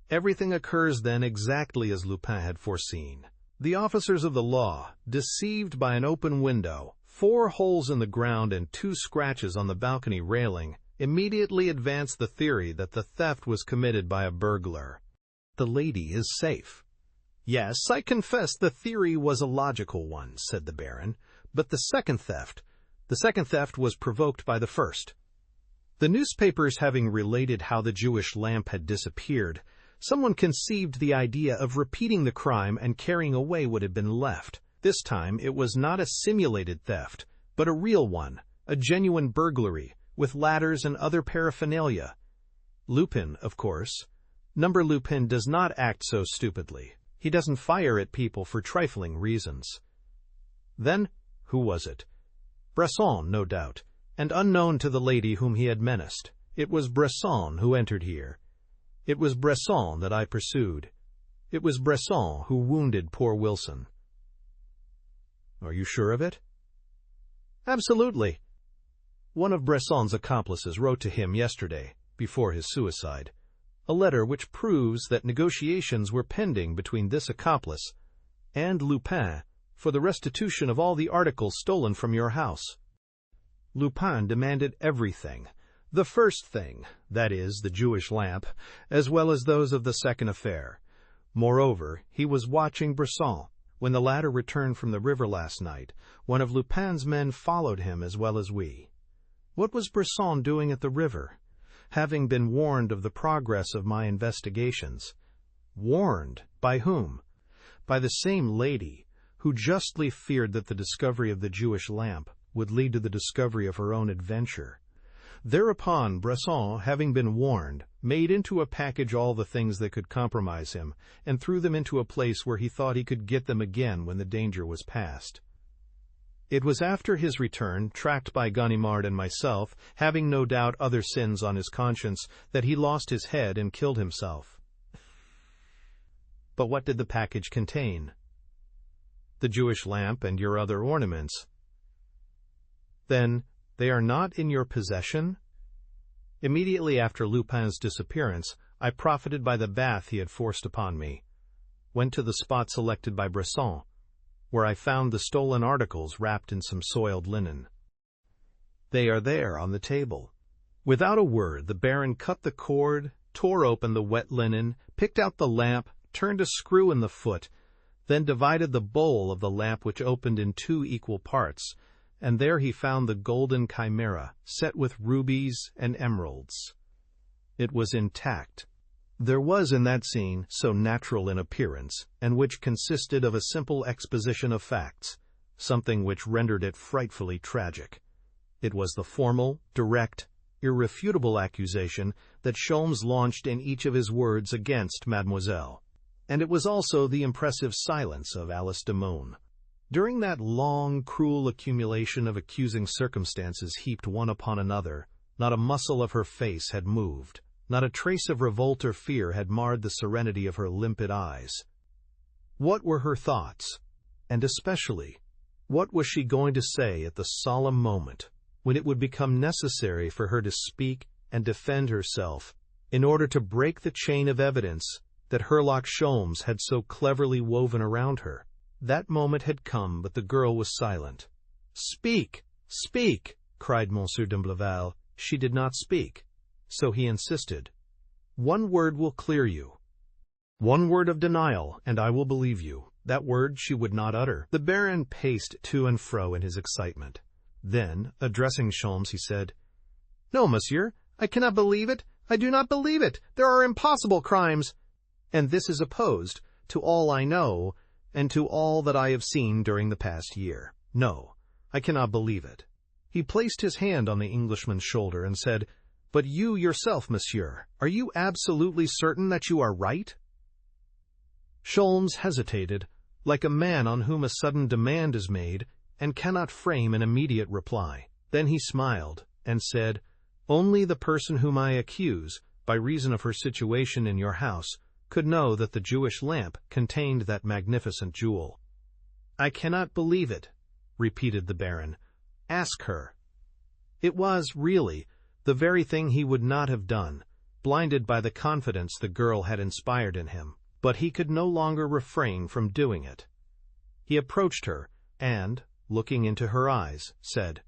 Everything occurs then exactly as Lupin had foreseen. The officers of the law, deceived by an open window, 4 holes in the ground and 2 scratches on the balcony railing, immediately advanced the theory that the theft was committed by a burglar. The lady is safe. Yes, I confess the theory was a logical one, said the Baron, but the second theft was provoked by the first. The newspapers having related how the Jewish lamp had disappeared, someone conceived the idea of repeating the crime and carrying away what had been left. This time it was not a simulated theft, but a real one, a genuine burglary, with ladders and other paraphernalia. Lupin, of course. Lupin does not act so stupidly. He doesn't fire at people for trifling reasons. Then, who was it? Bresson, no doubt, and unknown to the lady whom he had menaced. It was Bresson who entered here. It was Bresson that I pursued. It was Bresson who wounded poor Wilson. Are you sure of it? Absolutely. One of Bresson's accomplices wrote to him yesterday, before his suicide, a letter which proves that negotiations were pending between this accomplice and Lupin for the restitution of all the articles stolen from your house. Lupin demanded everything, the first thing, that is, the Jewish lamp, as well as those of the second affair. Moreover, he was watching Bresson. When the latter returned from the river last night, one of Lupin's men followed him as well as we. What was Bresson doing at the river? Having been warned of the progress of my investigations. Warned? By whom? By the same lady, who justly feared that the discovery of the Jewish lamp would lead to the discovery of her own adventure. Thereupon, Bresson, having been warned, made into a package all the things that could compromise him, and threw them into a place where he thought he could get them again when the danger was past. It was after his return, tracked by Ganimard and myself, having no doubt other sins on his conscience, that he lost his head and killed himself. But what did the package contain? The Jewish lamp and your other ornaments. Then, they are not in your possession? Immediately after Lupin's disappearance, I profited by the bath he had forced upon me, went to the spot selected by Bresson, where I found the stolen articles wrapped in some soiled linen. They are there on the table. Without a word, the Baron cut the cord, tore open the wet linen, picked out the lamp, turned a screw in the foot, then divided the bowl of the lamp which opened in 2 equal parts, and there he found the golden chimera, set with rubies and emeralds. It was intact. There was in that scene, so natural in appearance, and which consisted of a simple exposition of facts, something which rendered it frightfully tragic. It was the formal, direct, irrefutable accusation that Sholmes launched in each of his words against Mademoiselle, and it was also the impressive silence of Alice Demun. During that long, cruel accumulation of accusing circumstances heaped one upon another, not a muscle of her face had moved. Not a trace of revolt or fear had marred the serenity of her limpid eyes. What were her thoughts? And especially, what was she going to say at the solemn moment when it would become necessary for her to speak and defend herself in order to break the chain of evidence that Herlock Sholmes had so cleverly woven around her? That moment had come, but the girl was silent. "Speak! Speak!" cried Monsieur d'Imblevalle. She did not speak. So he insisted. "One word will clear you. One word of denial, and I will believe you." That word she would not utter. The Baron paced to and fro in his excitement. Then, addressing Sholmes, he said, "No, monsieur, I cannot believe it. I do not believe it. There are impossible crimes. And this is opposed to all I know and to all that I have seen during the past year. No, I cannot believe it." He placed his hand on the Englishman's shoulder and said, "But you yourself, monsieur, are you absolutely certain that you are right?" Sholmes hesitated, like a man on whom a sudden demand is made, and cannot frame an immediate reply. Then he smiled, and said, "Only the person whom I accuse, by reason of her situation in your house, could know that the Jewish lamp contained that magnificent jewel." "I cannot believe it," repeated the Baron. "Ask her." It was, really, the very thing he would not have done, blinded by the confidence the girl had inspired in him, but he could no longer refrain from doing it. He approached her, and, looking into her eyes, said,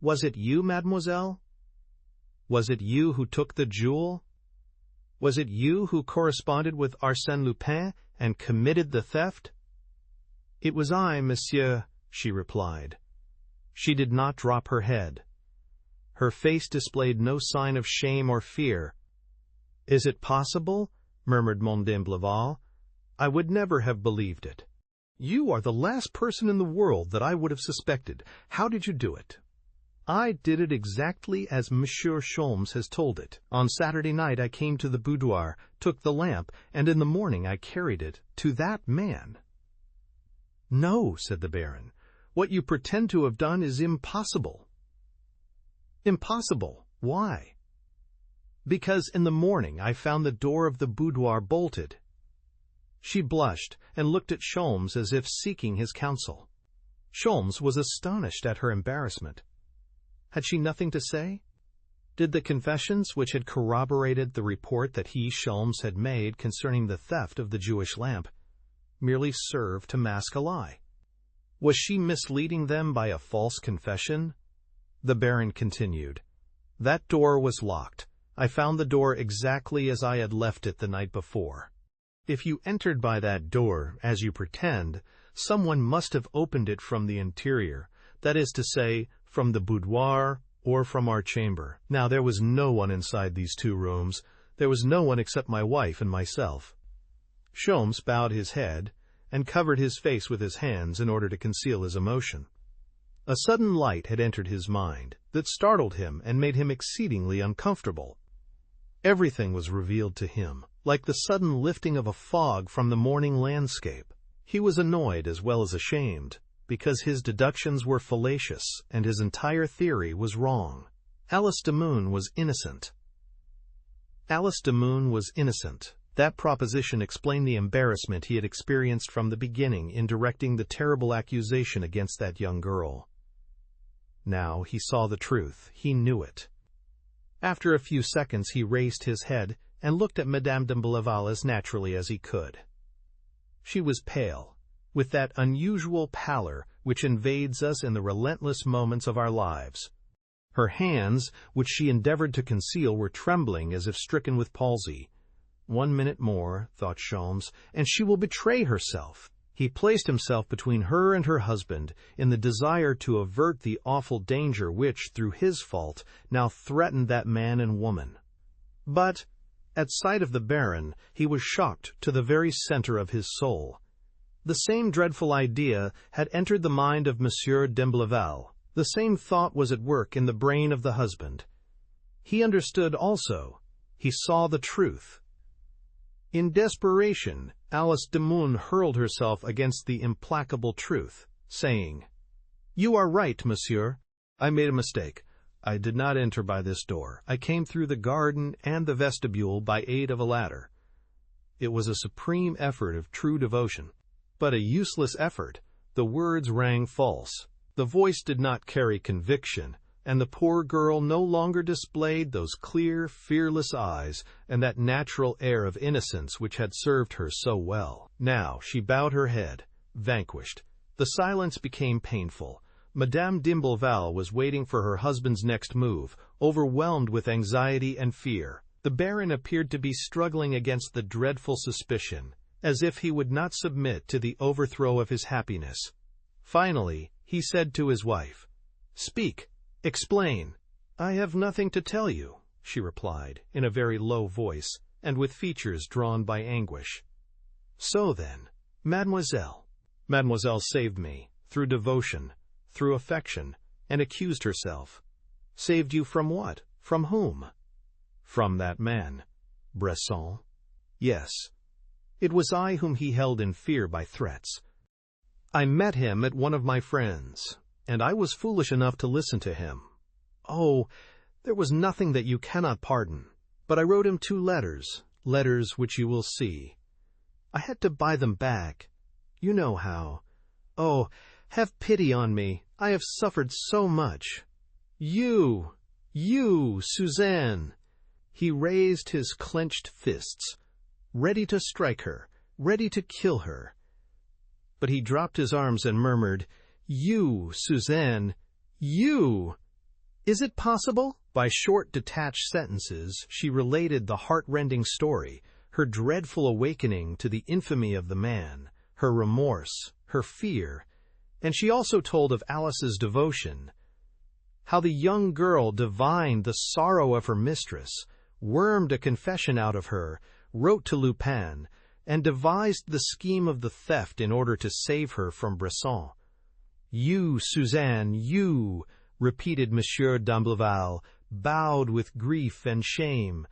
"Was it you, mademoiselle? Was it you who took the jewel? Was it you who corresponded with Arsène Lupin and committed the theft?" "It was I, monsieur," she replied. She did not drop her head. Her face displayed no sign of shame or fear. "Is it possible?" murmured Madame d'Imblevalle. "I would never have believed it." "You are the last person in the world that I would have suspected. How did you do it?" "I did it exactly as Monsieur Sholmes has told it. On Saturday night I came to the boudoir, took the lamp, and in the morning I carried it to that man." "No," said the Baron. "What you pretend to have done is impossible." "Impossible? Why?" "Because in the morning I found the door of the boudoir bolted." She blushed and looked at Sholmes as if seeking his counsel. Sholmes was astonished at her embarrassment. Had she nothing to say? Did the confessions which had corroborated the report that he, Sholmes, had made concerning the theft of the Jewish lamp merely serve to mask a lie? Was she misleading them by a false confession? The Baron continued, "That door was locked. I found the door exactly as I had left it the night before. If you entered by that door, as you pretend, someone must have opened it from the interior, that is to say, from the boudoir or from our chamber. Now there was no one inside these two rooms. There was no one except my wife and myself." Sholmes bowed his head and covered his face with his hands in order to conceal his emotion. A sudden light had entered his mind that startled him and made him exceedingly uncomfortable. Everything was revealed to him, like the sudden lifting of a fog from the morning landscape. He was annoyed as well as ashamed, because his deductions were fallacious and his entire theory was wrong. Alice Demun was innocent. Alice Demun was innocent. That proposition explained the embarrassment he had experienced from the beginning in directing the terrible accusation against that young girl. Now he saw the truth. He knew it. After a few seconds he raised his head and looked at Madame d'Imblevalle as naturally as he could. She was pale, with that unusual pallor which invades us in the relentless moments of our lives. Her hands, which she endeavored to conceal, were trembling as if stricken with palsy. 1 minute more, thought Sholmes, and she will betray herself. He placed himself between her and her husband in the desire to avert the awful danger which, through his fault, now threatened that man and woman. But, at sight of the Baron, he was shocked to the very center of his soul. The same dreadful idea had entered the mind of Monsieur d'Imblevalle. The same thought was at work in the brain of the husband. He understood also. He saw the truth. In desperation, Alice Demun hurled herself against the implacable truth, saying, "You are right, monsieur. I made a mistake. I did not enter by this door. I came through the garden and the vestibule by aid of a ladder." It was a supreme effort of true devotion, but a useless effort. The words rang false. The voice did not carry conviction, and the poor girl no longer displayed those clear, fearless eyes and that natural air of innocence which had served her so well. Now she bowed her head, vanquished. The silence became painful. Madame d'Imblevalle was waiting for her husband's next move, overwhelmed with anxiety and fear. The Baron appeared to be struggling against the dreadful suspicion, as if he would not submit to the overthrow of his happiness. Finally, he said to his wife, "Speak. Explain." "I have nothing to tell you," she replied, in a very low voice, and with features drawn by anguish. "So then, mademoiselle." "Mademoiselle saved me, through devotion, through affection, and accused herself." "Saved you from what? From whom?" "From that man, Bresson." "Yes. It was I whom he held in fear by threats. I met him at one of my friends, and I was foolish enough to listen to him. Oh, there was nothing that you cannot pardon, but I wrote him 2 letters, letters which you will see. I had to buy them back. You know how. Oh, have pity on me. I have suffered so much. You, Suzanne. He raised his clenched fists, ready to strike her, ready to kill her. But he dropped his arms and murmured, "You, Suzanne, you! Is it possible?" By short, detached sentences, she related the heart-rending story, her dreadful awakening to the infamy of the man, her remorse, her fear, and she also told of Alice's devotion, how the young girl divined the sorrow of her mistress, wormed a confession out of her, wrote to Lupin, and devised the scheme of the theft in order to save her from Bresson. "You, Suzanne, you," repeated Monsieur d'Imblevalle, bowed with grief and shame.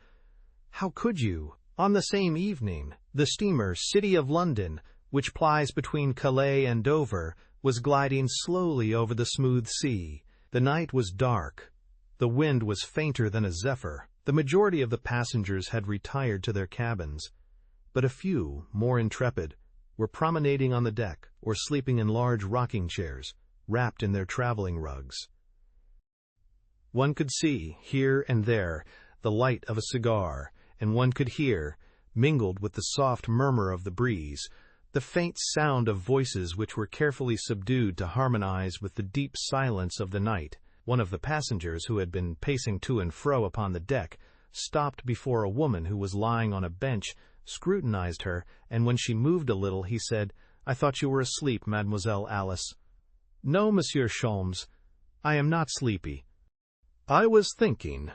"How could you?" On the same evening, the steamer City of London, which plies between Calais and Dover, was gliding slowly over the smooth sea. The night was dark. The wind was fainter than a zephyr. The majority of the passengers had retired to their cabins, but a few, more intrepid, were promenading on the deck or sleeping in large rocking chairs, wrapped in their traveling rugs. One could see, here and there, the light of a cigar, and one could hear, mingled with the soft murmur of the breeze, the faint sound of voices which were carefully subdued to harmonize with the deep silence of the night. One of the passengers, who had been pacing to and fro upon the deck, stopped before a woman who was lying on a bench, scrutinized her, and when she moved a little, he said, "I thought you were asleep, Mademoiselle Alice." "No, Monsieur Sholmes, I am not sleepy." "I was thinking."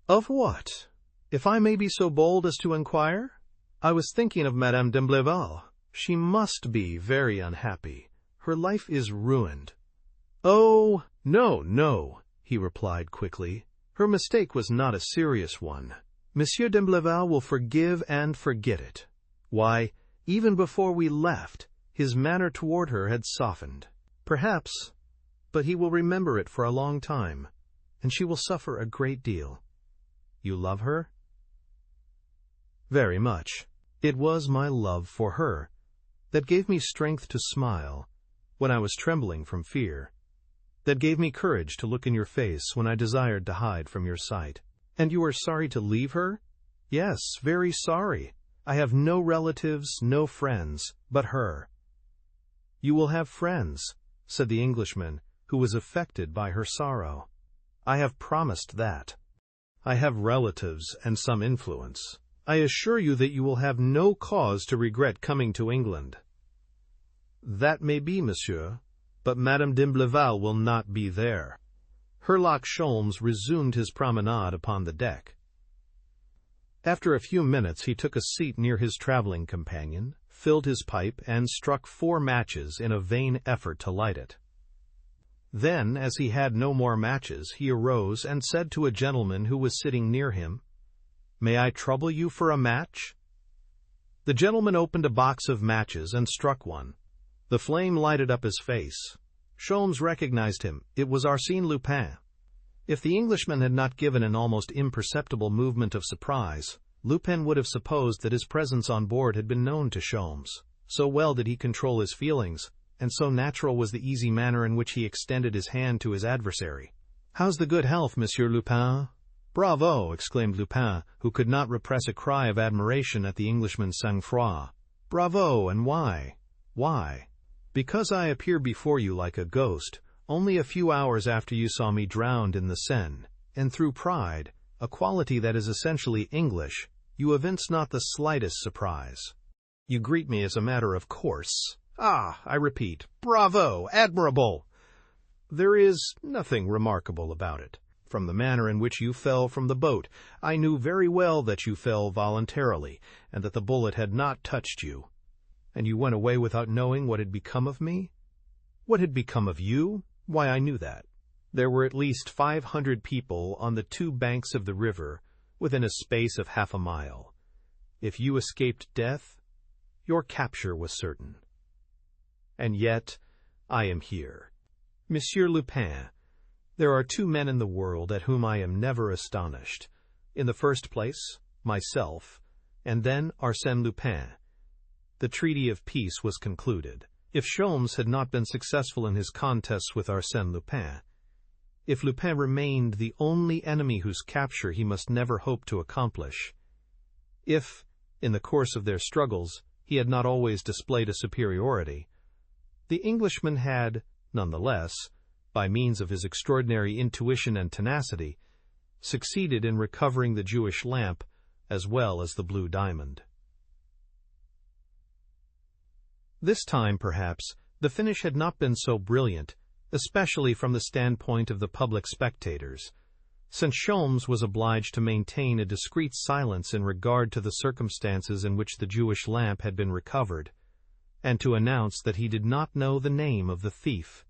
"Of what, if I may be so bold as to inquire?" "I was thinking of Madame d'Imblevalle. She must be very unhappy. Her life is ruined." "Oh, no, no," he replied quickly. "Her mistake was not a serious one. Monsieur d'Imblevalle will forgive and forget it. Why, even before we left, his manner toward her had softened. Perhaps, but he will remember it for a long time, and she will suffer a great deal. You love her?" "Very much. It was my love for her that gave me strength to smile when I was trembling from fear, that gave me courage to look in your face when I desired to hide from your sight." "And you are sorry to leave her?" "Yes, very sorry. I have no relatives, no friends, but her." "You will have friends," said the Englishman, who was affected by her sorrow. "I have promised that. I have relatives and some influence. I assure you that you will have no cause to regret coming to England." "That may be, monsieur, but Madame d'Imblevalle will not be there." Herlock Sholmes resumed his promenade upon the deck. After a few minutes he took a seat near his traveling companion, filled his pipe, and struck 4 matches in a vain effort to light it. Then, as he had no more matches, he arose and said to a gentleman who was sitting near him, "May I trouble you for a match?" The gentleman opened a box of matches and struck one. The flame lighted up his face. Sholmes recognized him. It was Arsène Lupin. If the Englishman had not given an almost imperceptible movement of surprise, Lupin would have supposed that his presence on board had been known to Sholmes. So well did he control his feelings, and so natural was the easy manner in which he extended his hand to his adversary. "How's the good health, Monsieur Lupin?" "Bravo!" exclaimed Lupin, who could not repress a cry of admiration at the Englishman's sang-froid. "Bravo, and why?" "Why? Because I appear before you like a ghost, only a few hours after you saw me drowned in the Seine, and through pride, a quality that is essentially English, you evince not the slightest surprise. You greet me as a matter of course. Ah, I repeat, bravo, admirable! There is nothing remarkable about it. From the manner in which you fell from the boat, I knew very well that you fell voluntarily, and that the bullet had not touched you. And you went away without knowing what had become of me? What had become of you? Why, I knew that. There were at least 500 people on the 2 banks of the river, within a space of half a mile. If you escaped death, your capture was certain. and yet I am here. Monsieur Lupin, there are two men in the world at whom I am never astonished. In the first place, myself, and then Arsène Lupin. The treaty of peace was concluded. If Sholmes had not been successful in his contests with Arsène Lupin, if Lupin remained the only enemy whose capture he must never hope to accomplish, if, in the course of their struggles, he had not always displayed a superiority, the Englishman had, nonetheless, by means of his extraordinary intuition and tenacity, succeeded in recovering the Jewish lamp as well as the blue diamond. This time, perhaps, the finish had not been so brilliant, especially from the standpoint of the public spectators, since Sholmes was obliged to maintain a discreet silence in regard to the circumstances in which the Jewish lamp had been recovered, and to announce that he did not know the name of the thief.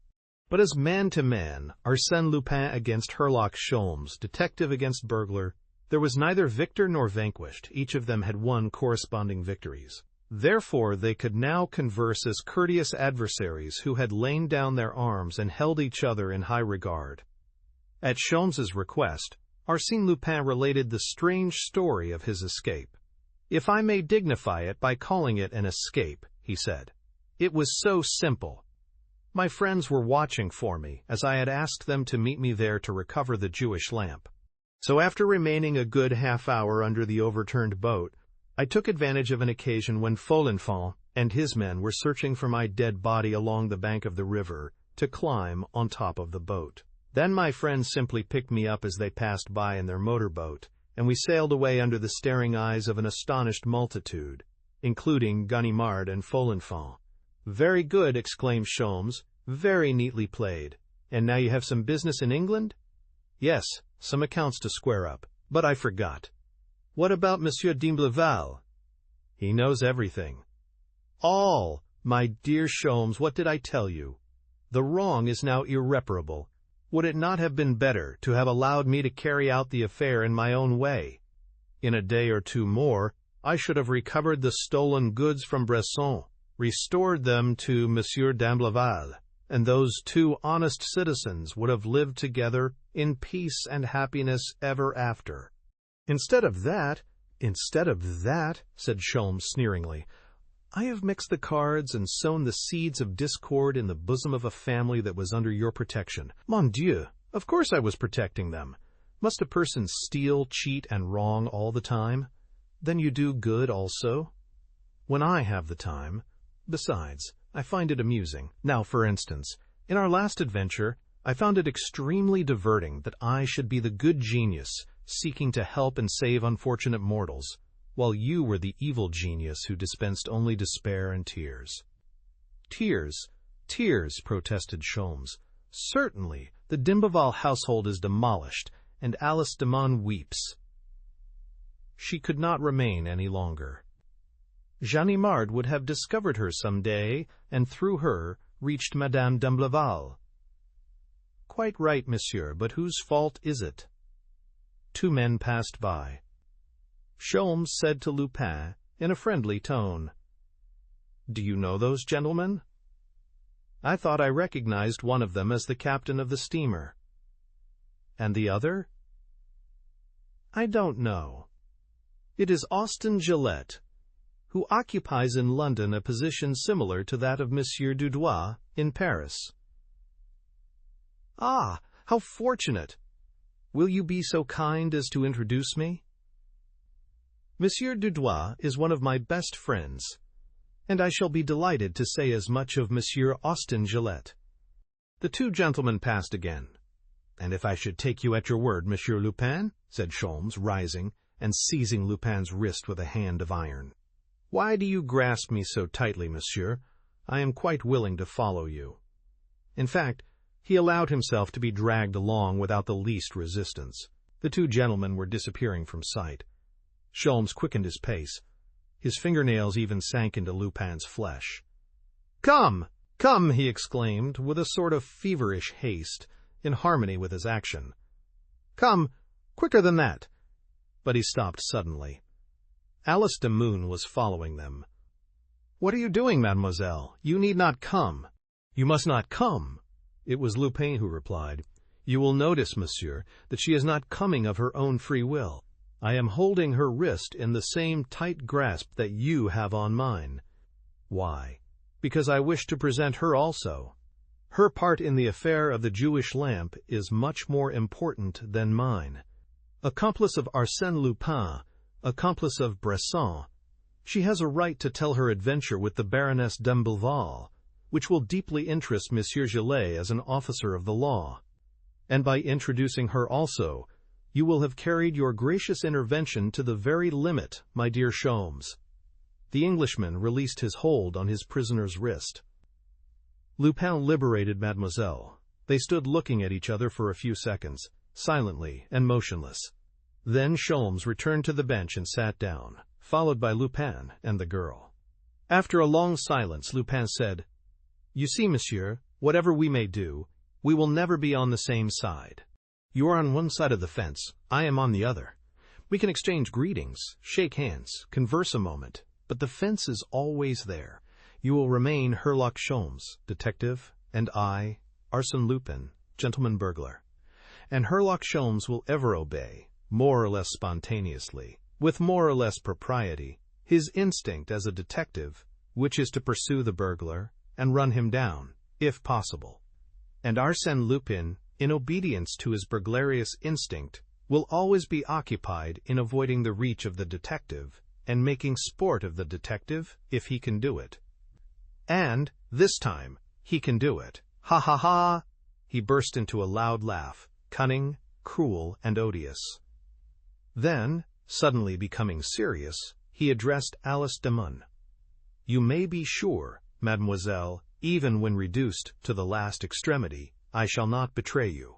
But as man to man, Arsène Lupin against Herlock Sholmes, detective against burglar, there was neither victor nor vanquished. Each of them had won corresponding victories. Therefore they could now converse as courteous adversaries who had lain down their arms and held each other in high regard. At Sholmes's request, Arsène Lupin related the strange story of his escape. "If I may dignify it by calling it an escape," he said, "it was so simple. My friends were watching for me, as I had asked them to meet me there to recover the Jewish lamp. So after remaining a good half-hour under the overturned boat, I took advantage of an occasion when Folenfant and his men were searching for my dead body along the bank of the river to climb on top of the boat. Then my friends simply picked me up as they passed by in their motorboat, and we sailed away under the staring eyes of an astonished multitude, including Ganimard and Folenfant." "Very good," exclaimed Sholmes. "Very neatly played. And now you have some business in England?" "Yes, some accounts to square up. But I forgot. What about Monsieur d'Imbleval?" "He knows everything." "All! My dear Sholmes, what did I tell you? The wrong is now irreparable. Would it not have been better to have allowed me to carry out the affair in my own way? In a day or two more, I should have recovered the stolen goods from Bresson, restored them to Monsieur d'Imbleval, and those two honest citizens would have lived together in peace and happiness ever after. Instead of that, said Sholmes sneeringly, I have mixed the cards and sown the seeds of discord in the bosom of a family that was under your protection. Mon Dieu, of course I was protecting them. Must a person steal, cheat, and wrong all the time? Then you do good also? When I have the time. Besides, I find it amusing. Now, for instance, in our last adventure, I found it extremely diverting that I should be the good genius seeking to help and save unfortunate mortals, while you were the evil genius who dispensed only despair and tears. Tears, protested Sholmes. Certainly, the d'Imbleval household is demolished, and Alice Demun weeps. She could not remain any longer. Ganimard would have discovered her some day, and through her reached Madame d'Imbleval. Quite right, monsieur, but whose fault is it? Two men passed by. Sholmes said to Lupin in a friendly tone, Do you know those gentlemen? I thought I recognized one of them as the captain of the steamer. And the other? I don't know. It is Austin Gillette, who occupies in London a position similar to that of Monsieur Dudois in Paris. Ah, how fortunate! Will you be so kind as to introduce me? Monsieur Dudois is one of my best friends, and I shall be delighted to say as much of Monsieur Austin Gillette. The two gentlemen passed again. And if I should take you at your word, Monsieur Lupin, said Sholmes, rising and seizing Lupin's wrist with a hand of iron. Why do you grasp me so tightly, monsieur? I am quite willing to follow you. In fact, he allowed himself to be dragged along without the least resistance. The two gentlemen were disappearing from sight. Sholmes quickened his pace. His fingernails even sank into Lupin's flesh. Come, come, he exclaimed, with a sort of feverish haste, in harmony with his action. Come, quicker than that. But he stopped suddenly. Alice Demun was following them. "What are you doing, mademoiselle? You need not come." "You must not come." It was Lupin who replied. "You will notice, monsieur, that she is not coming of her own free will. I am holding her wrist in the same tight grasp that you have on mine. Why? Because I wish to present her also. Her part in the affair of the Jewish lamp is much more important than mine. Accomplice of Arsène Lupin, accomplice of Bresson, she has a right to tell her adventure with the Baroness d'Imblevalle, which will deeply interest Monsieur Gillet as an officer of the law. And by introducing her also, you will have carried your gracious intervention to the very limit, my dear Sholmes." The Englishman released his hold on his prisoner's wrist. Lupin liberated Mademoiselle. They stood looking at each other for a few seconds, silently and motionless. Then Sholmes returned to the bench and sat down, followed by Lupin and the girl. After a long silence, Lupin said, "You see, monsieur, whatever we may do, we will never be on the same side. You are on one side of the fence, I am on the other. We can exchange greetings, shake hands, converse a moment, but the fence is always there. You will remain Herlock Sholmes, detective, and I, Arsène Lupin, gentleman-burglar. And Herlock Sholmes will ever obey, more or less spontaneously, with more or less propriety, his instinct as a detective, which is to pursue the burglar and run him down, if possible. And Arsène Lupin, in obedience to his burglarious instinct, will always be occupied in avoiding the reach of the detective and making sport of the detective if he can do it. And, this time, he can do it. Ha ha ha!" He burst into a loud laugh, cunning, cruel, and odious. Then, suddenly becoming serious, he addressed Alice Demun. "You may be sure, mademoiselle, even when reduced to the last extremity, I shall not betray you.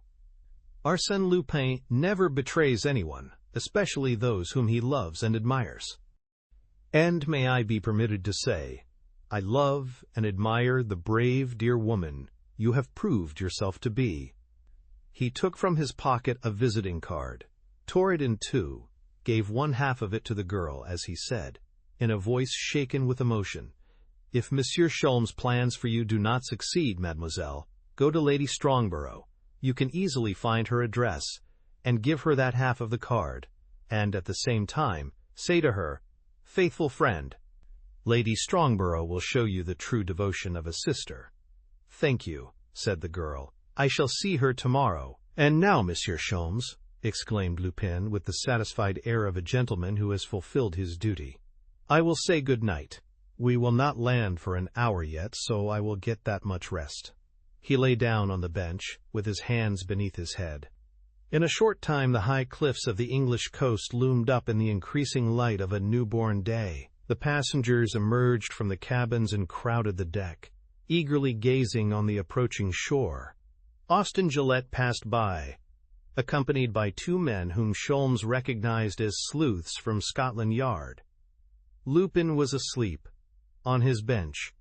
Arsène Lupin never betrays anyone, especially those whom he loves and admires. And may I be permitted to say, I love and admire the brave, dear woman you have proved yourself to be." He took from his pocket a visiting card, tore it in two, gave one half of it to the girl as he said, in a voice shaken with emotion, "If Monsieur Sholmes' plans for you do not succeed, mademoiselle, go to Lady Strongborough. You can easily find her address, and give her that half of the card, and at the same time say to her, 'Faithful friend, Lady Strongborough will show you the true devotion of a sister.'" "Thank you," said the girl. "I shall see her tomorrow." "And now, Monsieur Sholmes," exclaimed Lupin with the satisfied air of a gentleman who has fulfilled his duty, "I will say good night. We will not land for an hour yet, so I will get that much rest." He lay down on the bench, with his hands beneath his head. In a short time the high cliffs of the English coast loomed up in the increasing light of a newborn day. The passengers emerged from the cabins and crowded the deck, eagerly gazing on the approaching shore. Austin Gillette passed by, accompanied by two men whom Sholmes recognized as sleuths from Scotland Yard. Lupin was asleep, on his bench,